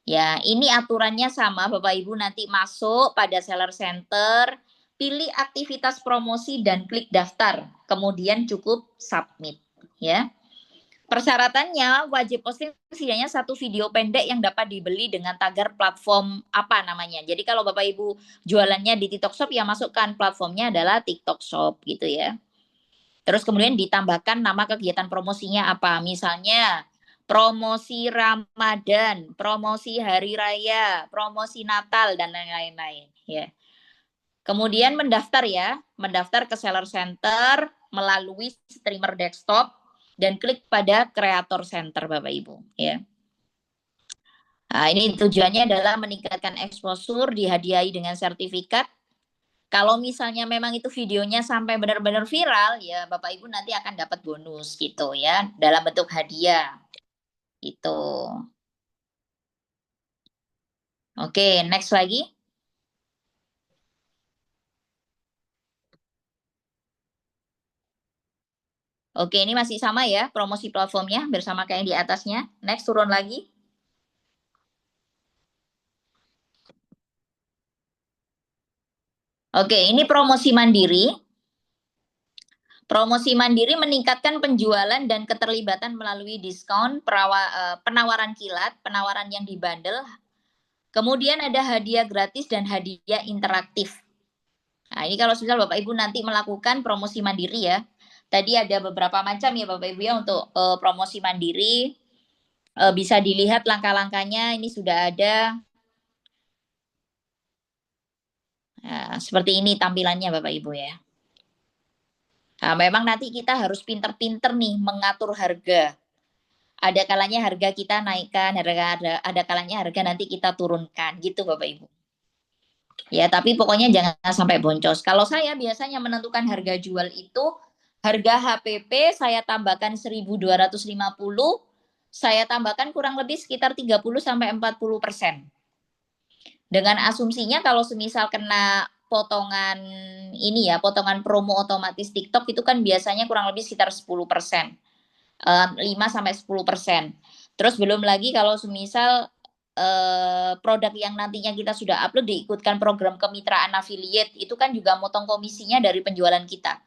Ya, ini aturannya sama Bapak Ibu nanti masuk pada seller center, pilih aktivitas promosi dan klik daftar. Kemudian cukup submit, ya. Persyaratannya wajib posting setidaknya satu video pendek yang dapat dibeli dengan tagar platform apa namanya. Jadi kalau Bapak Ibu jualannya di TikTok Shop ya masukkan platformnya adalah TikTok Shop gitu ya. Terus kemudian ditambahkan nama kegiatan promosinya apa. Misalnya promosi Ramadan, promosi Hari Raya, promosi Natal dan lain-lain ya. Kemudian mendaftar ya, mendaftar ke seller center melalui streamer desktop dan klik pada kreator center Bapak Ibu ya. Nah, ini tujuannya adalah meningkatkan exposure, dihadiahi dengan sertifikat. Kalau misalnya memang itu videonya sampai benar-benar viral, ya Bapak Ibu nanti akan dapat bonus gitu ya, dalam bentuk hadiah. Itu. Oke, next lagi. Oke, ini masih sama ya, promosi platformnya bersama kayak yang di atasnya. Next, turun lagi. Oke, ini promosi mandiri. Promosi mandiri meningkatkan penjualan dan keterlibatan melalui diskon, penawaran kilat, penawaran yang dibandel. Kemudian ada hadiah gratis dan hadiah interaktif. Nah, ini kalau misal Bapak Ibu nanti melakukan promosi mandiri ya. Tadi ada beberapa macam ya Bapak Ibu ya untuk promosi mandiri. Bisa dilihat langkah-langkahnya ini sudah ada. Nah, seperti ini tampilannya Bapak Ibu ya. Nah, memang nanti kita harus pinter-pinter nih mengatur harga. Ada kalanya harga kita naikkan, ada kalanya harga nanti kita turunkan gitu Bapak Ibu. Ya, tapi pokoknya jangan sampai boncos. Kalau saya biasanya menentukan harga jual itu harga HPP saya tambahkan 1.250, saya tambahkan kurang lebih sekitar 30-40%. Dengan asumsinya kalau semisal kena potongan ini ya, potongan promo otomatis TikTok itu kan biasanya kurang lebih sekitar 10%. 5-10%. Terus belum lagi kalau semisal produk yang nantinya kita sudah upload diikutkan program kemitraan affiliate itu kan juga motong komisinya dari penjualan kita.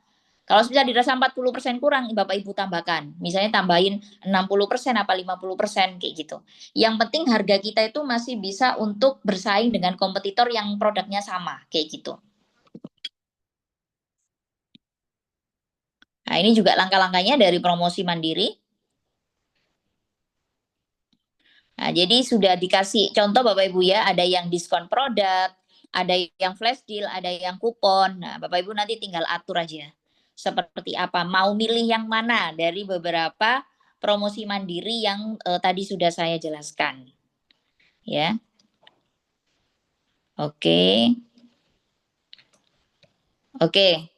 Kalau sudah dirasa 40% kurang, Bapak Ibu tambahkan. Misalnya tambahin 60% apa 50% kayak gitu. Yang penting harga kita itu masih bisa untuk bersaing dengan kompetitor yang produknya sama kayak gitu. Nah, ini juga langkah-langkahnya dari promosi mandiri. Nah, jadi sudah dikasih contoh Bapak Ibu ya, ada yang diskon produk, ada yang flash deal, ada yang kupon. Nah, Bapak Ibu nanti tinggal atur aja. Seperti apa, mau milih yang mana dari beberapa promosi mandiri yang tadi sudah saya jelaskan. Ya. Oke. Oke.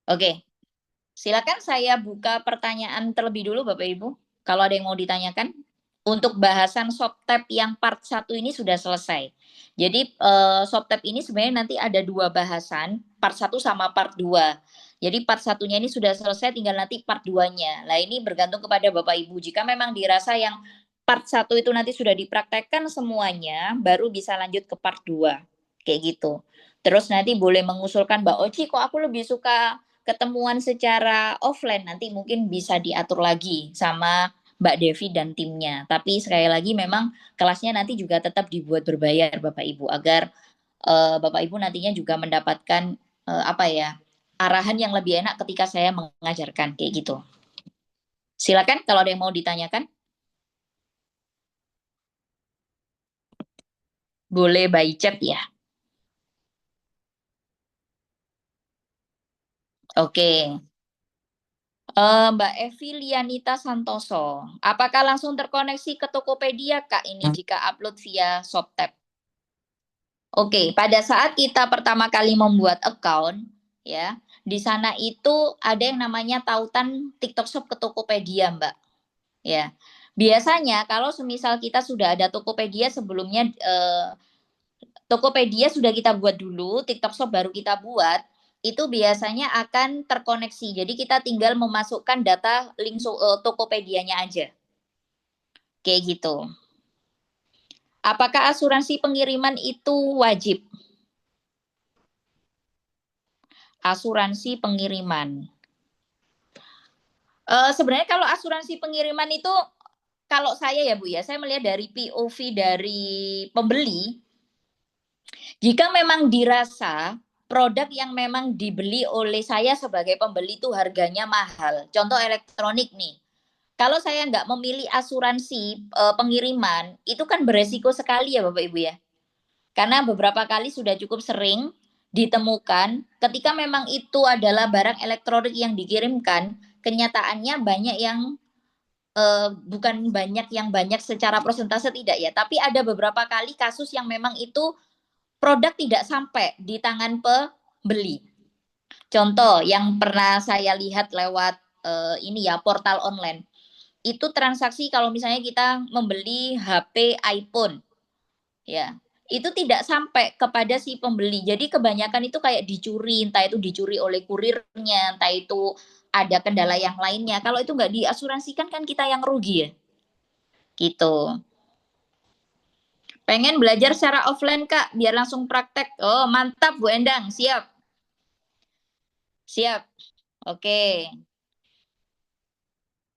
Oke. Silakan saya buka pertanyaan terlebih dulu Bapak Ibu. Kalau ada yang mau ditanyakan. Untuk bahasan Shoptab yang part 1 ini sudah selesai. Jadi Shoptab ini sebenarnya nanti ada 2 bahasan, part 1 sama part 2. Jadi part 1-nya ini sudah selesai, tinggal nanti part 2-nya. Nah, ini bergantung kepada Bapak Ibu. Jika memang dirasa yang part 1 itu nanti sudah dipraktekkan semuanya, baru bisa lanjut ke part 2. Kayak gitu. Terus nanti boleh mengusulkan, Mbak Oci, kok aku lebih suka ketemuan secara offline, nanti mungkin bisa diatur lagi sama Mbak Devi dan timnya. Tapi sekali lagi memang kelasnya nanti juga tetap dibuat berbayar Bapak Ibu agar Bapak Ibu nantinya juga mendapatkan apa ya, arahan yang lebih enak ketika saya mengajarkan kayak gitu. Silakan kalau ada yang mau ditanyakan. Boleh by chat ya. Oke. Mbak Evi Lianita Santoso, apakah langsung terkoneksi ke Tokopedia Kak ini jika upload via Shoptab? Oke, pada saat kita pertama kali membuat account, ya, di sana itu ada yang namanya tautan TikTok Shop ke Tokopedia, Mbak. Ya, biasanya kalau semisal kita sudah ada Tokopedia sebelumnya, Tokopedia sudah kita buat dulu, TikTok Shop baru kita buat, itu biasanya akan terkoneksi. Jadi kita tinggal memasukkan data link Tokopedia-nya aja. Kayak gitu. Apakah asuransi pengiriman itu wajib? Asuransi pengiriman. Sebenarnya kalau asuransi pengiriman itu, kalau saya ya Bu ya, saya melihat dari POV dari pembeli, jika memang dirasa produk yang memang dibeli oleh saya sebagai pembeli itu harganya mahal, contoh elektronik nih, kalau saya nggak memilih asuransi pengiriman, itu kan beresiko sekali ya Bapak Ibu ya. Karena beberapa kali sudah cukup sering ditemukan ketika memang itu adalah barang elektronik yang dikirimkan, kenyataannya banyak yang bukan banyak yang banyak secara persentase tidak ya, tapi ada beberapa kali kasus yang memang itu produk tidak sampai di tangan pembeli. Contoh yang pernah saya lihat lewat ini ya portal online. Itu transaksi kalau misalnya kita membeli HP iPhone ya, itu tidak sampai kepada si pembeli. Jadi kebanyakan itu kayak dicuri, entah itu dicuri oleh kurirnya, entah itu ada kendala yang lainnya. Kalau itu nggak diasuransikan kan kita yang rugi ya. Gitu. Pengen belajar secara offline Kak, biar langsung praktek. Oh mantap Bu Endang, siap. Siap, oke.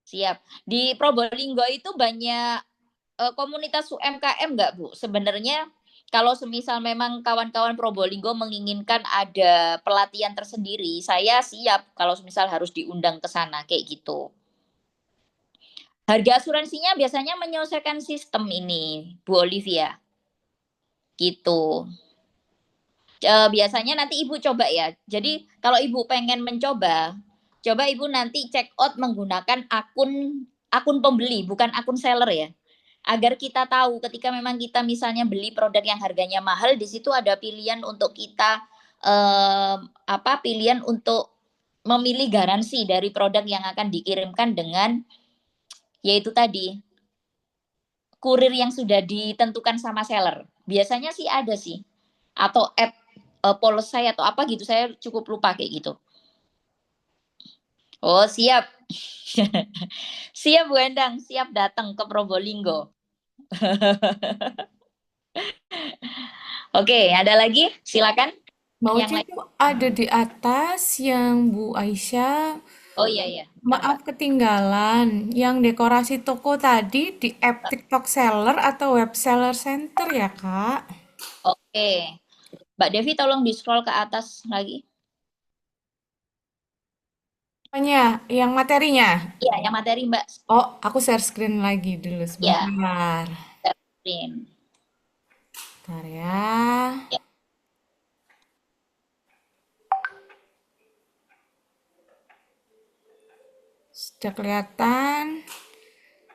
Siap. Di Probolinggo itu banyak komunitas UMKM nggak Bu? Sebenarnya kalau semisal memang kawan-kawan Probolinggo menginginkan ada pelatihan tersendiri, saya siap kalau semisal harus diundang ke sana kayak gitu. Harga asuransinya biasanya menyelesaikan sistem ini, Bu Olivia. Gitu. Biasanya nanti Ibu coba ya. Jadi kalau Ibu pengen mencoba, coba Ibu nanti check out menggunakan akun pembeli, bukan akun seller ya. Agar kita tahu ketika memang kita misalnya beli produk yang harganya mahal, di situ ada pilihan untuk kita pilihan untuk memilih garansi dari produk yang akan dikirimkan dengan yaitu tadi kurir yang sudah ditentukan sama seller. Biasanya sih ada sih. Atau app policy atau apa gitu, saya cukup lupa kayak gitu. Oh, siap. Siap Bu Endang, siap datang ke Probolinggo. Oke, ada lagi? Silakan. Mbak Yang Uci lain. itu ada di atas yang Bu Aisyah. Oh iya ya. Maaf ketinggalan. Yang dekorasi toko tadi di app TikTok Seller atau Web Seller Center ya, Kak? Oke. Mbak Devi tolong di-scroll ke atas lagi. Apanya? Yang materinya? Iya, yang materi Mbak. Oh, aku share screen lagi dulu Ya, sebentar. screen. Bentar ya. Ya. Sudah kelihatan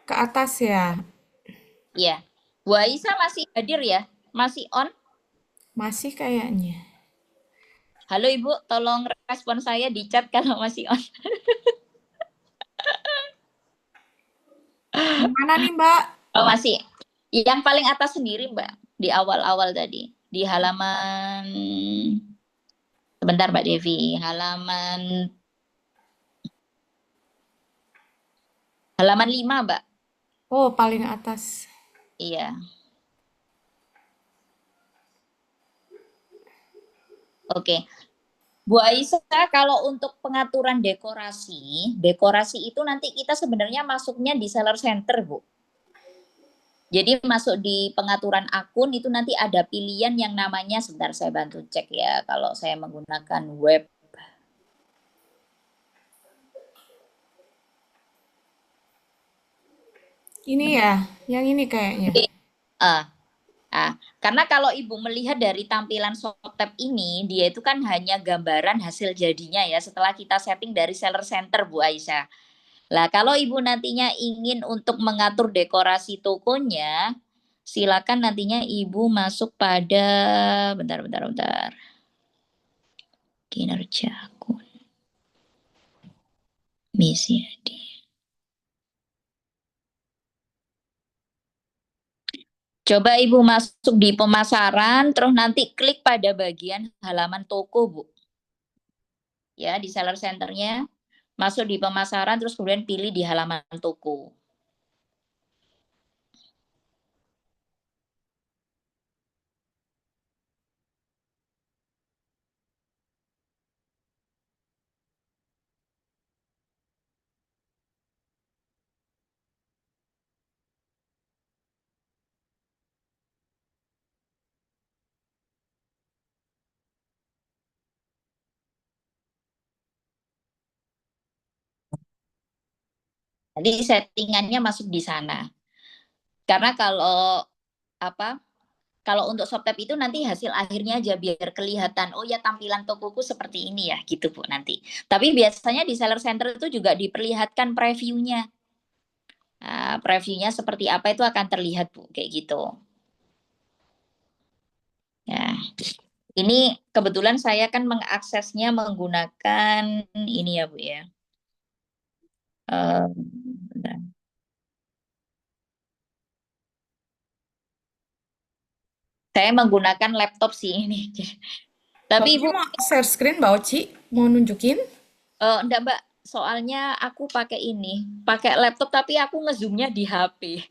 ke atas ya? Iya. Bu Aisyah masih hadir ya? Masih on? Masih kayaknya. Halo Ibu, tolong respon saya di chat kalau masih on. Yang mana nih, Mbak? Oh, masih. Yang paling atas sendiri, Mbak. Di awal-awal tadi. Di halaman... Sebentar, Mbak Devi. Halaman 5, Mbak. Oh, paling atas. Iya. Oke. Bu Aisyah, kalau untuk pengaturan dekorasi, dekorasi itu nanti kita sebenarnya masuknya di seller center, Bu. Jadi masuk di pengaturan akun itu nanti ada pilihan yang namanya, sebentar saya bantu cek ya, kalau saya menggunakan web. Ini ya, yang ini kayaknya. Ah, karena kalau Ibu melihat dari tampilan Shoptab ini, dia itu kan hanya gambaran hasil jadinya ya setelah kita setting dari seller center, Bu Aisyah. Lah, kalau Ibu nantinya ingin untuk mengatur dekorasi tokonya, silakan nantinya Ibu masuk pada bentar. Kinerja akun. Misi ID. Coba Ibu masuk di pemasaran, terus nanti klik pada bagian halaman toko, Bu. Ya, di seller centernya, masuk di pemasaran, terus kemudian pilih di halaman toko. Jadi settingannya masuk di sana. Karena kalau apa? Kalau untuk Shoptab itu nanti hasil akhirnya aja biar kelihatan, oh ya tampilan tokoku seperti ini ya, gitu Bu nanti. Tapi biasanya di seller center itu juga diperlihatkan previewnya. Nah, previewnya seperti apa itu akan terlihat Bu, kayak gitu. Ya, ini kebetulan saya kan mengaksesnya menggunakan ini ya Bu ya. Bentar. Saya menggunakan laptop sih ini. Tapi Mbaknya Ibu, mau share screen, Mbak Oci? Mau nunjukin? enggak Mbak, soalnya aku pakai ini, pakai laptop tapi aku ngezoomnya di HP.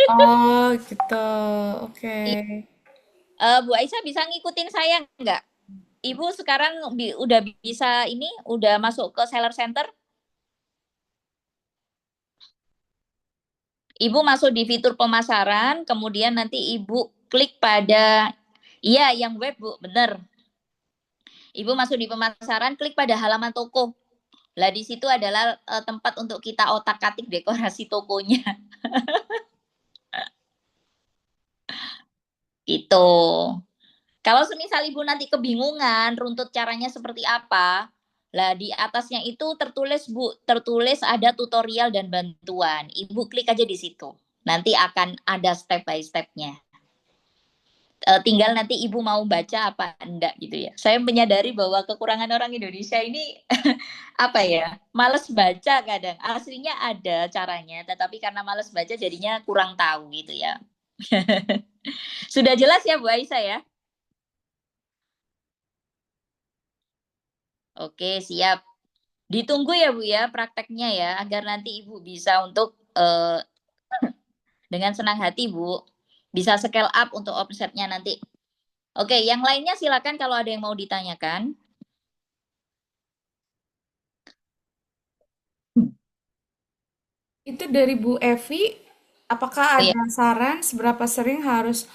Oh, gitu. Oke. Bu Aisyah bisa ngikutin saya nggak? Ibu sekarang udah bisa ini, udah masuk ke seller center? Ibu masuk di fitur pemasaran, kemudian nanti Ibu klik pada, iya yang web Bu, bener. Ibu masuk di pemasaran, klik pada halaman toko. Lah di situ adalah tempat untuk kita otak-atik dekorasi tokonya. Itu. Kalau semisal Ibu nanti kebingungan runtut caranya seperti apa, lah di atasnya itu tertulis Bu, tertulis ada tutorial dan bantuan. Ibu klik aja di situ. Nanti akan ada step by step-nya. Tinggal nanti Ibu mau baca apa enggak gitu ya. Saya menyadari bahwa kekurangan orang Indonesia ini apa ya, males baca kadang. Aslinya ada caranya, tetapi karena males baca jadinya kurang tahu gitu ya. Sudah jelas ya Bu Aisyah ya? Oke, siap. Ditunggu ya Bu ya prakteknya ya, agar nanti Ibu bisa untuk dengan senang hati Bu, bisa scale up untuk omsetnya nanti. Oke, yang lainnya silakan kalau ada yang mau ditanyakan. Itu dari Bu Evi, apakah Oh ya, ada saran seberapa sering harus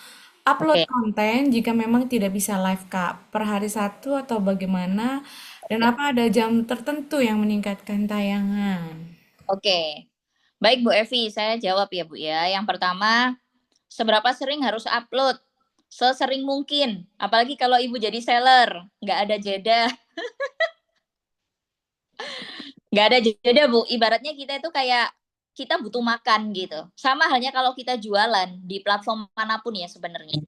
upload Oke, konten jika memang tidak bisa live, Kak? Per hari satu atau bagaimana? Dan apa ada jam tertentu yang meningkatkan tayangan? oke. Baik Bu Evi, saya jawab ya Bu ya. Yang pertama, seberapa sering harus upload? Sesering mungkin. Apalagi kalau Ibu jadi seller, nggak ada jeda. Nggak ada jeda Bu. Ibaratnya kita itu kayak kita butuh makan gitu. Sama halnya kalau kita jualan di platform manapun ya sebenarnya.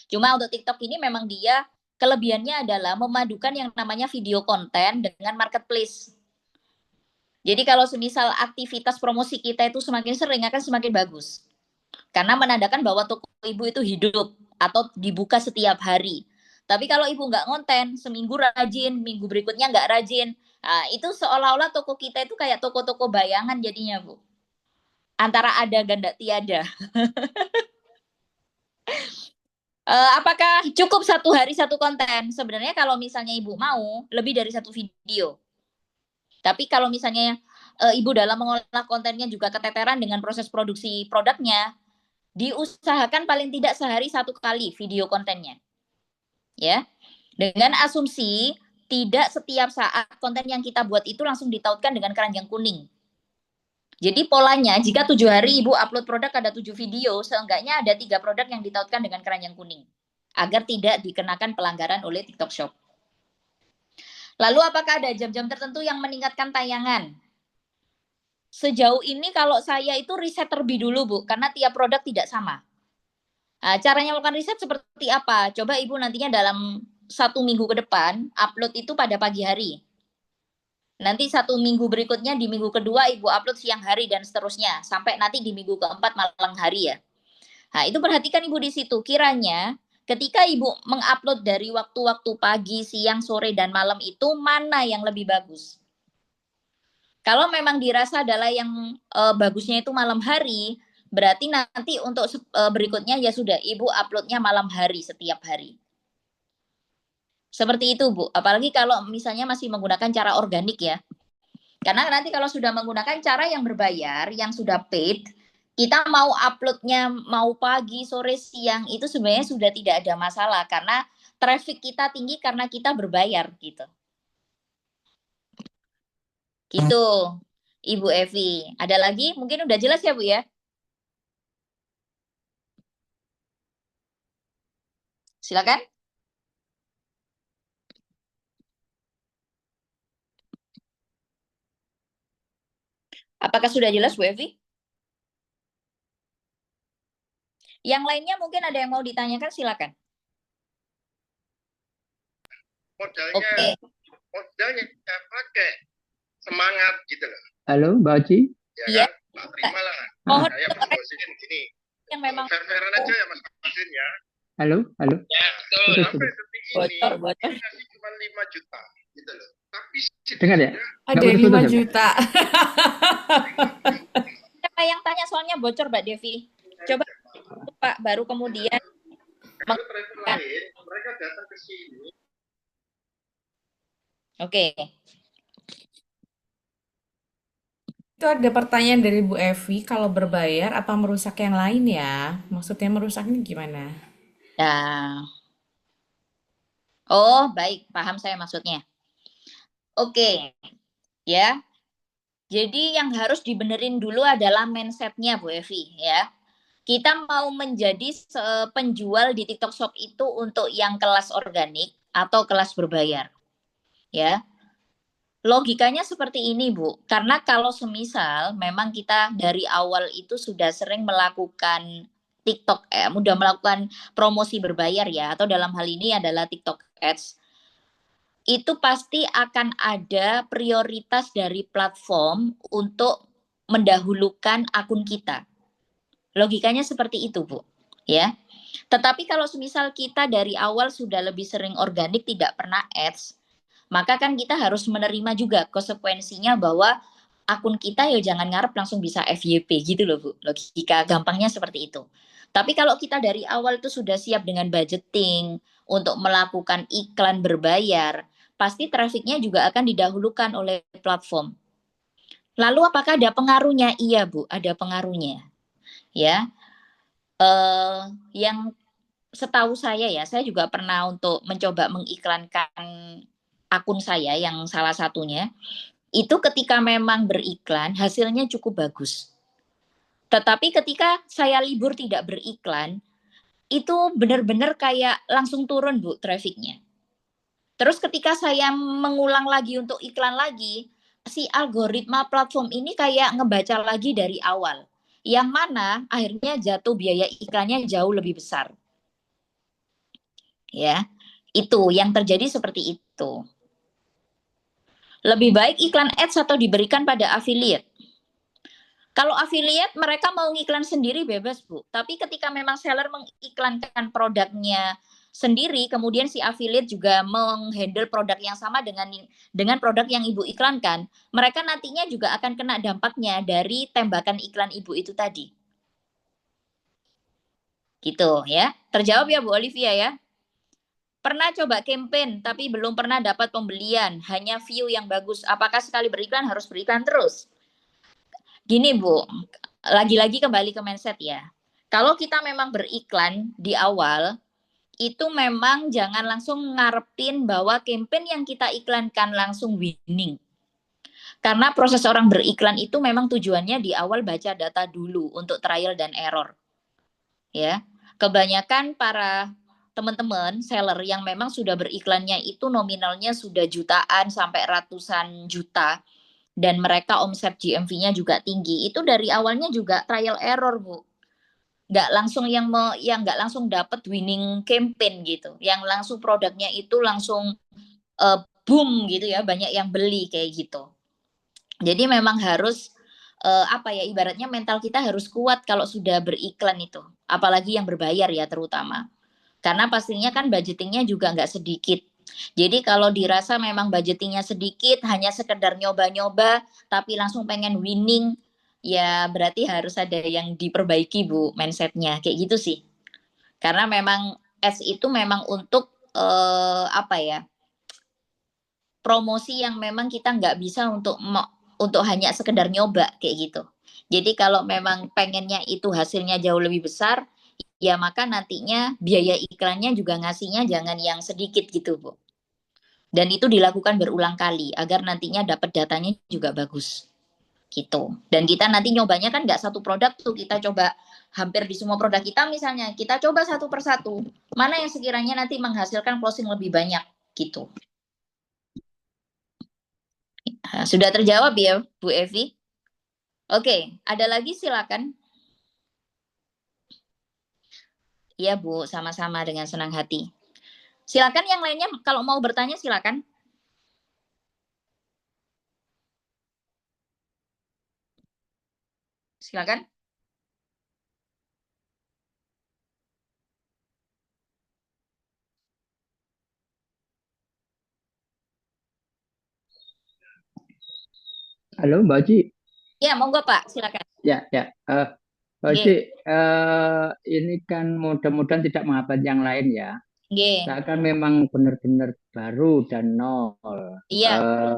Cuma untuk TikTok ini memang dia kelebihannya adalah memadukan yang namanya video konten dengan marketplace. Jadi kalau semisal aktivitas promosi kita itu semakin sering akan semakin bagus. Karena menandakan bahwa toko ibu itu hidup atau dibuka setiap hari. Tapi kalau ibu nggak ngonten, seminggu rajin, minggu berikutnya nggak rajin, nah, itu seolah-olah toko kita itu kayak toko-toko bayangan jadinya Bu. Antara ada dan tidak tiada. Apakah cukup satu hari satu konten? Sebenarnya kalau misalnya ibu mau, lebih dari satu video. Tapi kalau misalnya ibu dalam mengolah kontennya juga keteteran dengan proses produksi produknya, diusahakan paling tidak sehari satu kali video kontennya. Ya, dengan asumsi tidak setiap saat konten yang kita buat itu langsung ditautkan dengan keranjang kuning. Jadi polanya, jika 7 hari ibu upload produk ada 7 video, seenggaknya ada 3 produk yang ditautkan dengan keranjang kuning. Agar tidak dikenakan pelanggaran oleh TikTok Shop. Lalu apakah ada jam-jam tertentu yang meningkatkan tayangan? Sejauh ini kalau saya itu riset terlebih dulu Bu, karena tiap produk tidak sama. Nah, caranya melakukan riset seperti apa? Coba Ibu nantinya dalam 1 minggu ke depan, upload itu pada pagi hari. Nanti 1 minggu berikutnya di minggu kedua Ibu upload siang hari dan seterusnya. Sampai nanti di minggu keempat malam hari ya. Nah, itu perhatikan Ibu di situ. Kiranya ketika Ibu mengupload dari waktu-waktu pagi, siang, sore, dan malam itu mana yang lebih bagus? Kalau memang dirasa adalah yang bagusnya itu malam hari, berarti nanti untuk berikutnya ya sudah Ibu uploadnya malam hari setiap hari. Seperti itu Bu. Apalagi kalau misalnya masih menggunakan cara organik ya. Karena nanti kalau sudah menggunakan cara yang berbayar, yang sudah paid, kita mau uploadnya mau pagi, sore, siang itu sebenarnya sudah tidak ada masalah karena traffic kita tinggi karena kita berbayar gitu. Gitu, Ibu Evi. Ada lagi? Mungkin udah jelas ya Bu ya? Silakan. Apakah sudah jelas Bu Evi? Yang lainnya mungkin ada yang mau ditanyakan silakan. Modalnya Oke. modalnya kita pakai semangat gitu loh. Halo, Mbak Oci. Ya Iya. kan? Pak terima lah. Mohon Saya promosiin gini. yang memang Fair-fairan aja ya Mas Fasin ya. Halo, halo. Ya, betul. Betul, Sampai betul. detik ini bocor. ini kasih cuma 5 juta gitu loh. Tapi Dengar ya? Ada Nggak 5 putus-putus ya, Mbak? juta. Siapa yang tanya soalnya bocor Mbak Devi? Coba Pak baru kemudian kalau travel lain mereka datang ke sini. Oke. Itu ada pertanyaan dari Bu Evi, kalau berbayar apa merusak yang lain ya? Maksudnya merusaknya gimana? Nah. Oh, baik, paham saya maksudnya. Oke. Ya. Jadi yang harus dibenerin dulu adalah mindsetnya Bu Evi ya. Kita mau menjadi penjual di TikTok Shop itu untuk yang kelas organik atau kelas berbayar. Ya. Logikanya seperti ini, Bu. Karena kalau semisal memang kita dari awal itu sudah sering melakukan TikTok, mudah melakukan promosi berbayar ya, atau dalam hal ini adalah TikTok Ads, itu pasti akan ada prioritas dari platform untuk mendahulukan akun kita. Logikanya seperti itu, Bu. Ya. Tetapi kalau semisal kita dari awal sudah lebih sering organik, tidak pernah ads, maka kan kita harus menerima juga konsekuensinya bahwa akun kita ya jangan ngarep langsung bisa FYP gitu loh Bu. Logika gampangnya seperti itu. Tapi kalau kita dari awal itu sudah siap dengan budgeting untuk melakukan iklan berbayar, pasti trafficnya juga akan didahulukan oleh platform. Lalu apakah ada pengaruhnya? Iya Bu, ada pengaruhnya. Ya, yang setahu saya ya, saya juga pernah untuk mencoba mengiklankan akun saya yang salah satunya, itu ketika memang beriklan hasilnya cukup bagus. Tetapi ketika saya libur tidak beriklan, itu benar-benar kayak langsung turun Bu trafficnya. Terus ketika saya mengulang lagi untuk iklan lagi, si algoritma platform ini kayak ngebaca lagi dari awal. Yang mana akhirnya jatuh biaya iklannya jauh lebih besar. Ya, itu yang terjadi seperti itu. Lebih baik iklan ads atau diberikan pada affiliate. Kalau affiliate mereka mau ngiklan sendiri bebas Bu, tapi ketika memang seller mengiklankan produknya sendiri, kemudian si affiliate juga menghandle produk yang sama dengan produk yang Ibu iklankan, mereka nantinya juga akan kena dampaknya dari tembakan iklan Ibu itu tadi. Gitu ya. Terjawab ya Bu Olivia ya. Pernah coba campaign tapi belum pernah dapat pembelian, hanya view yang bagus. Apakah sekali beriklan harus beriklan terus? Gini Bu, lagi-lagi kembali ke mindset ya. Kalau kita memang beriklan di awal, itu memang jangan langsung ngarepin bahwa campaign yang kita iklankan langsung winning. Karena proses orang beriklan itu memang tujuannya di awal baca data dulu untuk trial dan error. Ya, kebanyakan para teman-teman seller yang memang sudah beriklannya itu nominalnya sudah jutaan sampai ratusan juta dan mereka omset GMV-nya juga tinggi. Itu dari awalnya juga trial error, Bu. Nggak langsung yang nggak langsung dapat winning campaign gitu. Yang langsung produknya itu langsung boom gitu ya, banyak yang beli kayak gitu. Jadi memang harus apa ya, ibaratnya mental kita harus kuat kalau sudah beriklan itu. Apalagi yang berbayar ya terutama. Karena pastinya kan budgetingnya juga nggak sedikit. Jadi kalau dirasa memang budgetingnya sedikit, hanya sekedar nyoba-nyoba, tapi langsung pengen winning, ya berarti harus ada yang diperbaiki Bu, mindsetnya kayak gitu sih. Karena memang ads itu memang untuk apa ya, promosi yang memang kita nggak bisa untuk hanya sekedar nyoba kayak gitu. Jadi kalau memang pengennya itu hasilnya jauh lebih besar, ya maka nantinya biaya iklannya juga ngasihnya jangan yang sedikit gitu Bu. Dan itu dilakukan berulang kali agar nantinya dapat datanya juga bagus gitu. Dan kita nanti nyobanya kan nggak satu produk tuh, kita coba hampir di semua produk kita misalnya, kita coba satu persatu. Mana yang sekiranya nanti menghasilkan closing lebih banyak gitu. Nah, sudah terjawab ya Bu Evi? Oke, ada lagi silakan. Iya Bu, sama-sama dengan senang hati. Silakan yang lainnya kalau mau bertanya silakan. Silakan. Halo, Mbak Oci. Ya, monggo Pak, silakan. Ya, ya. Mbak Oci, Nggih, ini kan mudah-mudahan tidak menghambat yang lain ya. nggih. Saya kan memang benar-benar baru dan nol. Iya, Eh,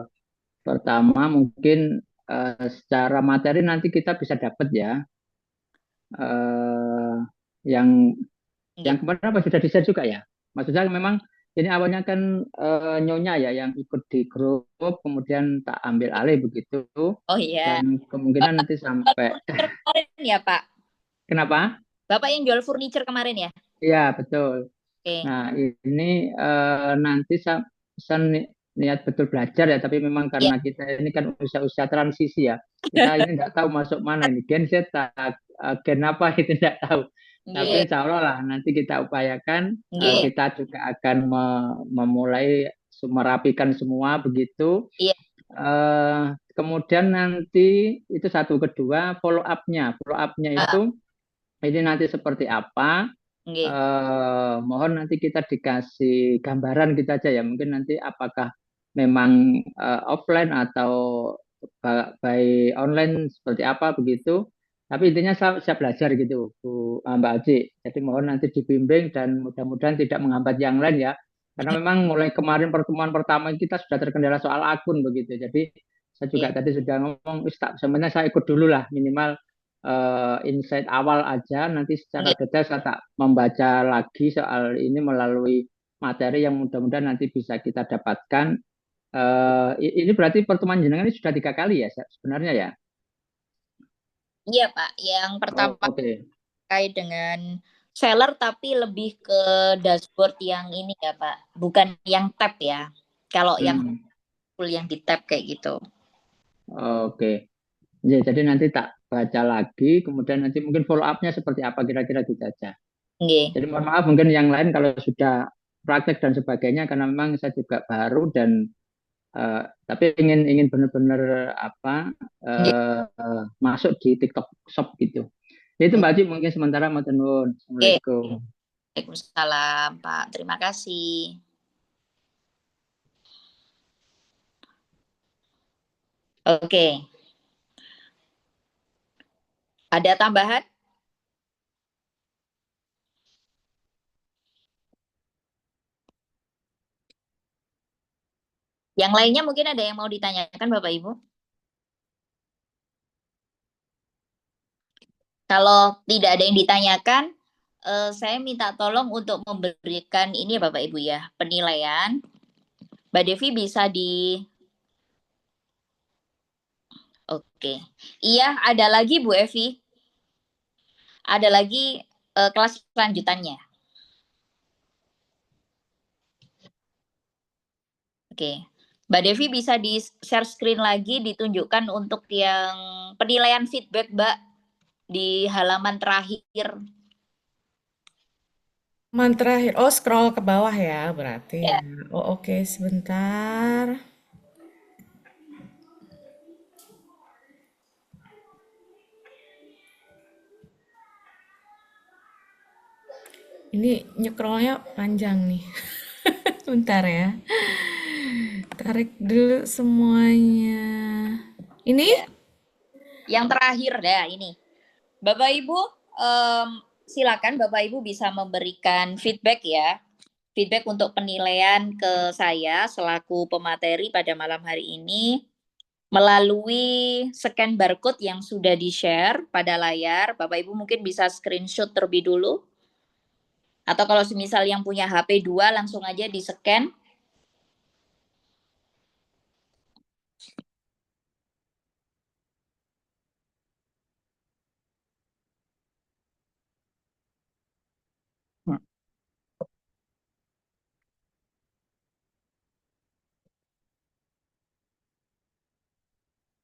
Pertama mungkin secara materi nanti kita bisa dapat ya. Eh, yang nggih. kemarin apa sudah di-share juga ya? Maksud saya memang ini awalnya kan Nyonya ya yang ikut di grup, kemudian tak ambil alih begitu, Oh iya. dan kemungkinan Bapak nanti jual sampai furniture kemarin ya Pak? kenapa? Bapak yang jual furniture kemarin ya? Iya betul. Oke. Nah ini nanti saya niat betul belajar ya, tapi memang Iya. karena kita ini kan usaha-usaha transisi ya, kita ini nggak tahu masuk mana ini Gen Z, Gen apa itu nggak tahu. Tapi Nggih, insya Allah lah nanti kita upayakan, nggih. kita juga akan memulai merapikan semua begitu. Iya, Kemudian nanti itu satu, kedua follow upnya heeh, itu ini nanti seperti apa? nggih. Mohon nanti kita dikasih gambaran kita aja ya. Mungkin nanti apakah memang offline atau by online seperti apa begitu. Tapi intinya saya belajar gitu, Mbak Aji. Jadi mohon nanti dibimbing dan mudah-mudahan tidak menghambat yang lain ya. Karena memang mulai kemarin pertemuan pertama kita sudah terkendala soal akun begitu. Jadi saya juga Nggih. tadi sudah ngomong, sebenarnya saya ikut dulu lah minimal insight awal aja. Nanti secara Nggih. detail saya tak membaca lagi soal ini melalui materi yang mudah-mudahan nanti bisa kita dapatkan. Ini berarti pertemuan jenengan ini sudah 3 kali ya sebenarnya ya? Iya Pak, yang Oh, pertama oke. terkait dengan seller tapi lebih ke dashboard yang ini ya Pak, bukan yang tab ya. Kalau yang Hmm, full yang di tab kayak gitu. oke. Ya, jadi nanti tak baca lagi, kemudian nanti mungkin follow up-nya seperti apa kira-kira gitu aja. Nggih. Jadi mohon maaf mungkin yang lain kalau sudah praktek dan sebagainya karena memang saya juga baru dan tapi ingin benar-benar Nggih. masuk di TikTok Shop gitu. Itu Mbak Aji mungkin sementara matur nuwun. Nggih. Assalamualaikum. Waalaikumsalam Pak, terima kasih. Oke, ada tambahan? Yang lainnya mungkin ada yang mau ditanyakan Bapak Ibu? Kalau tidak ada yang ditanyakan, saya minta tolong untuk memberikan ini ya Bapak Ibu ya, penilaian. Mbak Devi bisa di Oke. Iya, ada lagi Bu Evi. Ada lagi kelas lanjutannya. Oke. Mbak Devi bisa di share screen lagi ditunjukkan untuk yang penilaian feedback Mbak di halaman terakhir. Terakhir, oh scroll ke bawah ya berarti ya. Ya. Oh oke, sebentar. Ini nyekrolnya panjang nih. Bentar ya. Tarik dulu semuanya. Ini? Ya. Yang terakhir dah ini. Bapak Ibu, silakan Bapak Ibu bisa memberikan feedback ya. Feedback untuk penilaian ke saya selaku pemateri pada malam hari ini melalui scan barcode yang sudah di-share pada layar. Bapak Ibu mungkin bisa screenshot terlebih dulu. Atau kalau semisal yang punya HP 2 langsung aja di-scan.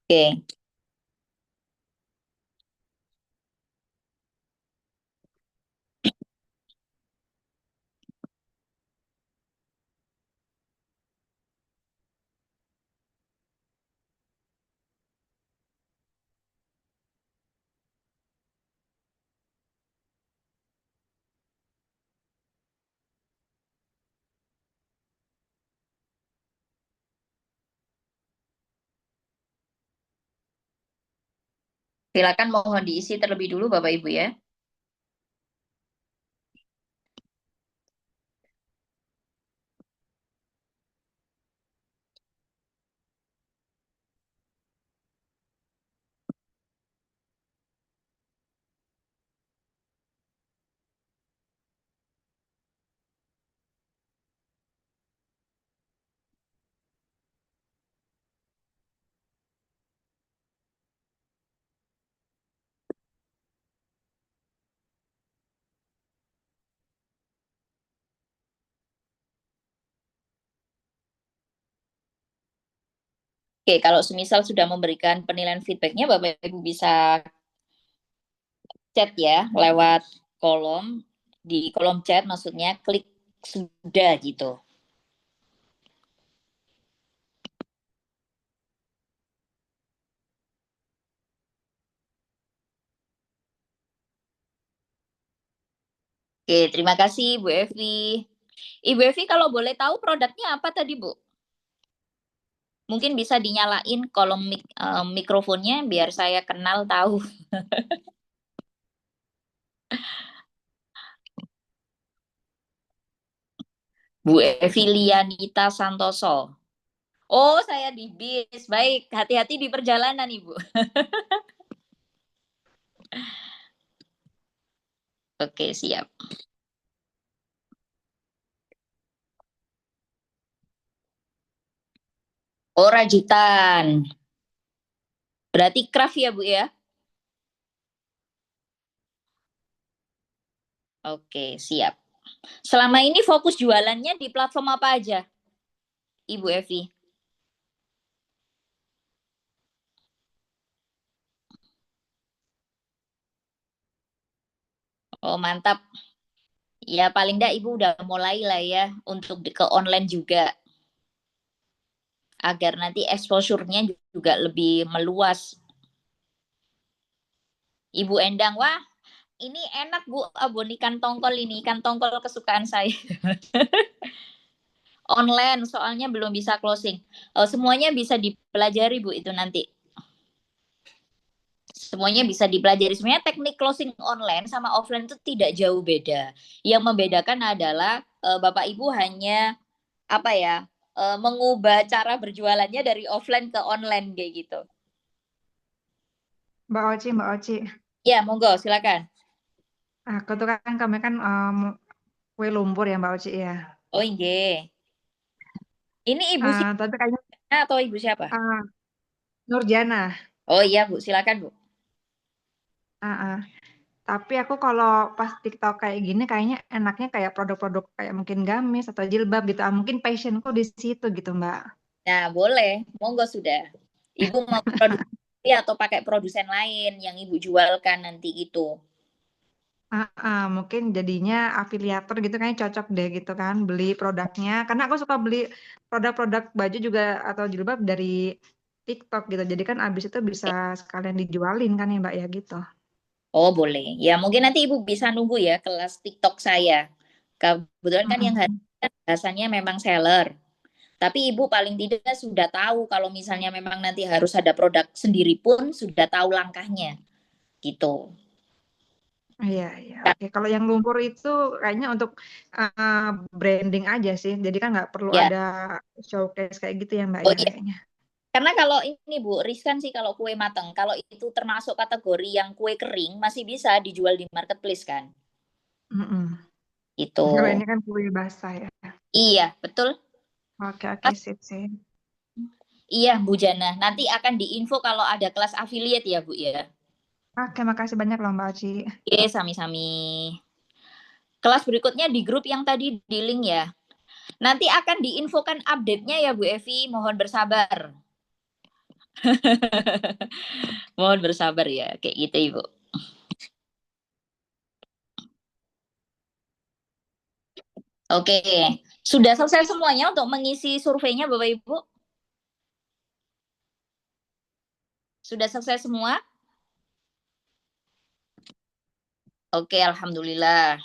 Oke. Silakan mohon diisi terlebih dulu Bapak Ibu ya. Oke, kalau semisal sudah memberikan penilaian feedbacknya, Bapak Ibu bisa chat ya lewat kolom, di kolom chat maksudnya klik sudah gitu. Oke, terima kasih Bu Evi. Ibu Evi kalau boleh tahu produknya apa tadi Bu? Mungkin bisa dinyalain kolom mikrofonnya biar saya kenal tahu. Bu Evi Lianita Santoso. Oh, saya di bis. Baik, hati-hati di perjalanan Ibu. Oke, siap. Oh, rajutan. Berarti craft ya, Bu ya? Oke, siap. Selama ini fokus jualannya di platform apa aja, Ibu Evi? Oh, mantap. Ya, paling enggak Ibu udah mulai lah ya untuk ke online juga. Agar nanti exposure-nya juga lebih meluas. Ibu Endang, wah ini enak Bu, abon ikan tongkol ini, ikan tongkol kesukaan saya. Online, soalnya belum bisa closing. Semuanya bisa dipelajari Bu itu nanti. Semuanya bisa dipelajari. Sebenarnya teknik closing online sama offline itu tidak jauh beda. Yang membedakan adalah Bapak Ibu hanya apa ya, mengubah cara berjualannya dari offline ke online kayak gitu. Mbak Oci. Ya, monggo silakan. Aku tuh kan kami kan kue lumpur ya Mbak Oci ya. Oh iya. Ini Ibu Tapi kayaknya siapa atau Ibu siapa? Nurjana. Oh iya Bu, silakan Bu. Tapi aku kalau pas TikTok kayak gini kayaknya enaknya kayak produk-produk kayak mungkin gamis atau jilbab gitu. Mungkin passionku di situ gitu Mbak. Nah, boleh. Monggo sudah. Ibu mau produksi atau pakai produsen lain yang Ibu jualkan nanti gitu. Mungkin jadinya afiliator gitu kayaknya cocok deh gitu kan beli produknya. Karena aku suka beli produk-produk baju juga atau jilbab dari TikTok gitu. Jadi kan abis itu bisa sekalian dijualin kan ya Mbak ya gitu. Oh, boleh. Ya, mungkin nanti Ibu bisa nunggu ya kelas TikTok saya. Kebetulan kan yang hari ini kan bahasanya memang seller. Tapi Ibu paling tidak sudah tahu kalau misalnya memang nanti harus ada produk sendiri pun sudah tahu langkahnya. Gitu. Iya. Oke, kalau yang lumpur itu kayaknya untuk branding aja sih. Jadi kan nggak perlu Ya. ada showcase kayak gitu ya Mbak Oh ya iya. kayaknya. Karena kalau ini Bu, riskan sih kalau kue mateng. Kalau itu termasuk kategori yang kue kering, masih bisa dijual di marketplace kan? Itu. Kalau ini kan kue basah ya. Iya, betul. Oke, sip. Iya, Bu Jana. Nanti akan diinfo kalau ada kelas affiliate ya, Bu ya. Oke, makasih banyak loh Mbak Oci. Oke, sami-sami. Kelas berikutnya di grup yang tadi di link ya. Nanti akan diinfokan update-nya ya, Bu Evi. Mohon bersabar. Mohon bersabar ya, kayak gitu Ibu. Oke, sudah selesai semuanya untuk mengisi surveinya Bapak Ibu? Sudah selesai semua? Oke, alhamdulillah.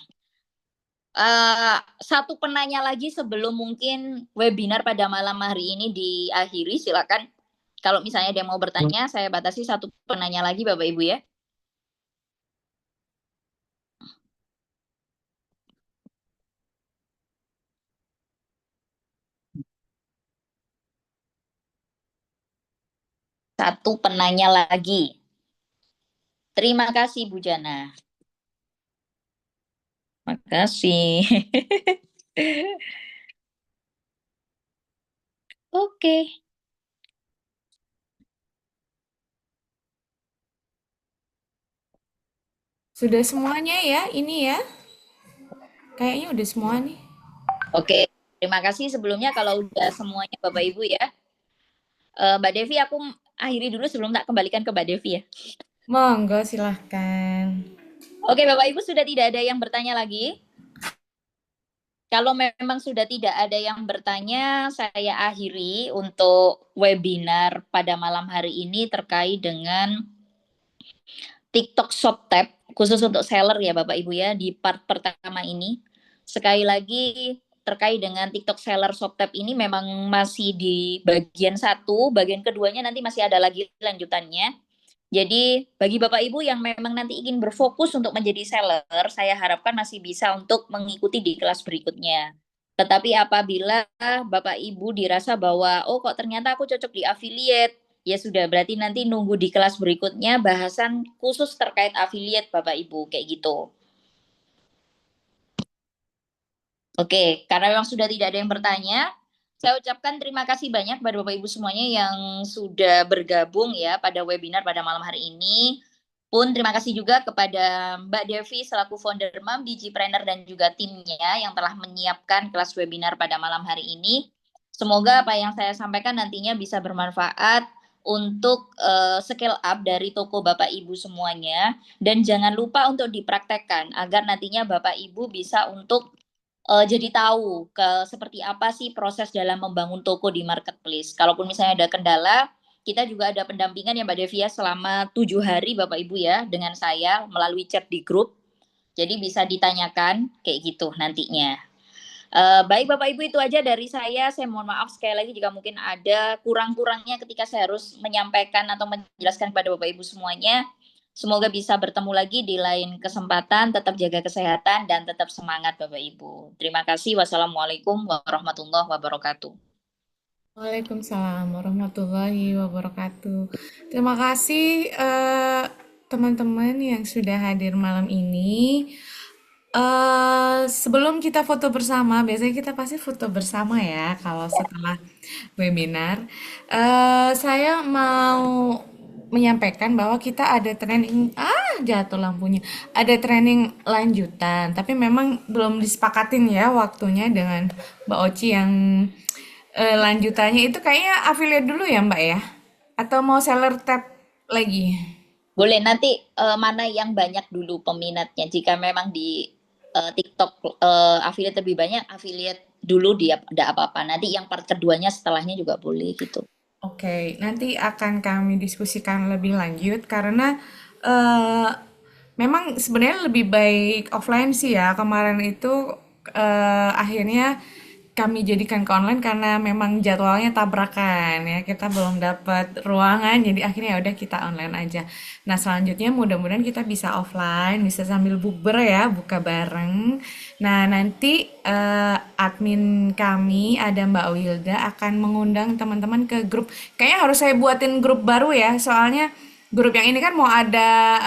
Satu penanya lagi sebelum mungkin webinar pada malam hari ini diakhiri, silakan. Kalau misalnya ada yang mau bertanya, saya batasi satu penanya lagi Bapak Ibu ya. Satu penanya lagi. Terima kasih Bu Jana. Makasih. Oke. Sudah semuanya ya, ini ya. Kayaknya udah semua nih. Oke, terima kasih sebelumnya kalau udah semuanya Bapak Ibu ya. Mbak Devi, aku akhiri dulu sebelum tak kembalikan ke Mbak Devi ya. Monggo, silahkan. Oke, Bapak Ibu sudah tidak ada yang bertanya lagi? Kalau memang sudah tidak ada yang bertanya, saya akhiri untuk webinar pada malam hari ini terkait dengan TikTok Shop Tab, khusus untuk seller ya Bapak Ibu ya, di part pertama ini. Sekali lagi, terkait dengan TikTok Seller Shop Tab ini memang masih di bagian satu, bagian keduanya nanti masih ada lagi lanjutannya. Jadi bagi Bapak Ibu yang memang nanti ingin berfokus untuk menjadi seller, saya harapkan masih bisa untuk mengikuti di kelas berikutnya. Tetapi apabila Bapak Ibu dirasa bahwa, oh kok ternyata aku cocok di affiliate, ya sudah berarti nanti nunggu di kelas berikutnya bahasan khusus terkait affiliate Bapak Ibu, kayak gitu. Oke, karena memang sudah tidak ada yang bertanya, saya ucapkan terima kasih banyak pada Bapak Ibu semuanya yang sudah bergabung ya pada webinar pada malam hari ini. Pun terima kasih juga kepada Mbak Devi selaku founder MAM, Digipreneur dan juga timnya yang telah menyiapkan kelas webinar pada malam hari ini. Semoga apa yang saya sampaikan nantinya bisa bermanfaat untuk scale up dari toko Bapak Ibu semuanya, dan jangan lupa untuk dipraktekkan agar nantinya Bapak Ibu bisa untuk jadi tahu seperti apa sih proses dalam membangun toko di marketplace. Kalaupun misalnya ada kendala, kita juga ada pendampingan ya Mbak Devi ya selama 7 hari Bapak Ibu ya dengan saya melalui chat di grup. Jadi bisa ditanyakan kayak gitu nantinya. Baik Bapak Ibu, itu aja dari saya. Saya mohon maaf sekali lagi jika mungkin ada kurang-kurangnya ketika saya harus menyampaikan atau menjelaskan kepada Bapak Ibu semuanya. Semoga bisa bertemu lagi di lain kesempatan. Tetap jaga kesehatan dan tetap semangat Bapak Ibu. Terima kasih. Wassalamualaikum warahmatullahi wabarakatuh. Waalaikumsalam warahmatullahi wabarakatuh. Terima kasih teman-teman yang sudah hadir malam ini. Sebelum kita foto bersama, biasanya kita pasti foto bersama ya kalau setelah webinar. Saya mau menyampaikan bahwa kita ada training, jatuh lampunya. Ada training lanjutan, tapi memang belum disepakatin ya waktunya dengan Mbak Oci yang lanjutannya itu kayaknya affiliate dulu ya Mbak ya? Atau mau seller tab lagi? Boleh nanti mana yang banyak dulu peminatnya. Jika memang di TikTok affiliate lebih banyak, affiliate dulu dia tidak apa-apa. Nanti yang part keduanya setelahnya juga boleh gitu. Oke, nanti akan kami diskusikan lebih lanjut karena memang sebenarnya lebih baik offline sih ya. Kemarin itu akhirnya kami jadikan ke online karena memang jadwalnya tabrakan ya. Kita belum dapat ruangan, jadi akhirnya ya udah kita online aja. Nah, selanjutnya mudah-mudahan kita bisa offline, bisa sambil bukber ya, buka bareng. Nah, nanti admin kami ada Mbak Wilda akan mengundang teman-teman ke grup. Kayaknya harus saya buatin grup baru ya, soalnya grup yang ini kan mau ada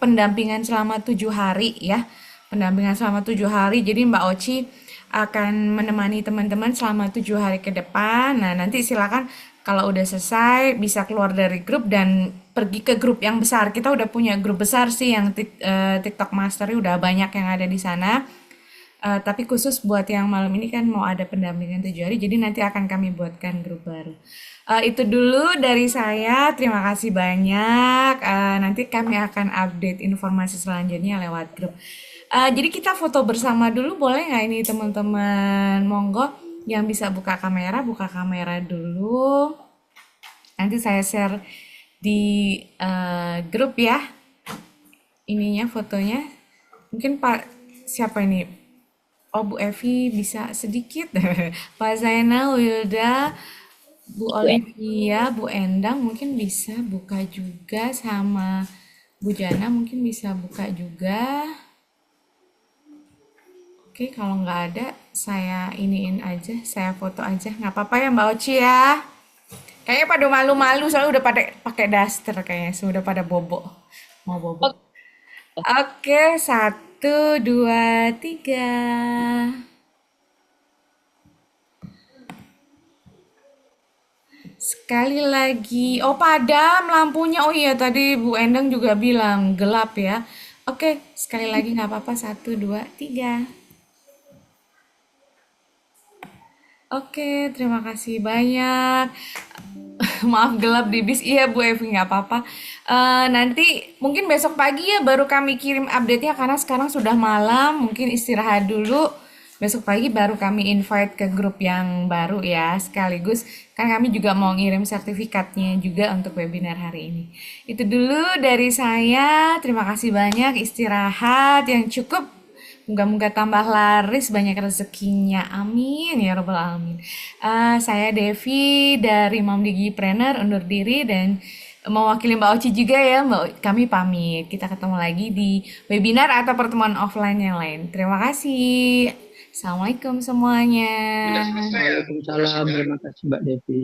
pendampingan selama 7 hari ya. Pendampingan selama 7 hari. Jadi Mbak Oci akan menemani teman-teman selama 7 hari ke depan. Nah, nanti silakan kalau udah selesai bisa keluar dari grup dan pergi ke grup yang besar. Kita udah punya grup besar sih yang TikTok Mastery, udah banyak yang ada di sana. Tapi khusus buat yang malam ini kan mau ada pendampingan 7 hari, jadi nanti akan kami buatkan grup baru. Itu dulu dari saya, terima kasih banyak. Nanti kami akan update informasi selanjutnya lewat grup. Jadi kita foto bersama dulu boleh nggak ini teman-teman? Monggo yang bisa buka kamera dulu. Nanti saya share di grup ya. Ininya fotonya. Mungkin Pak siapa ini? Oh, Bu Evi bisa sedikit. Pak Zainal, Wilda, Bu Olivia, Bu Endang mungkin bisa buka juga, sama Bu Jana mungkin bisa buka juga. Oke, kalau nggak ada, saya iniin aja, saya foto aja. Nggak apa-apa ya Mbak Oci ya. Kayaknya pada malu-malu, soalnya udah pada pakai daster kayaknya, sudah pada bobo. Mau bobo. Oke, 1, 2, 3. Sekali lagi. Oh, padam lampunya. Oh iya, tadi Bu Endang juga bilang gelap ya. Oke, sekali lagi nggak apa-apa. 1, 2, 3. Oke, terima kasih banyak. Maaf gelap di bis. Iya Bu Evi, nggak apa-apa. Nanti mungkin besok pagi ya baru kami kirim update-nya karena sekarang sudah malam. Mungkin istirahat dulu. Besok pagi baru kami invite ke grup yang baru ya. Sekaligus kan kami juga mau ngirim sertifikatnya juga untuk webinar hari ini. Itu dulu dari saya. Terima kasih banyak. Istirahat yang cukup. Moga-moga tambah laris, banyak rezekinya. Amin ya robbal alamin. Saya Devi dari Mom Digipreneur undur diri dan mewakili Mbak Oci juga ya. Kami pamit. Kita ketemu lagi di webinar atau pertemuan offline yang lain. Terima kasih. Assalamualaikum semuanya. Sudah selesai ya? Waalaikumsalam, terima kasih Mbak Devi.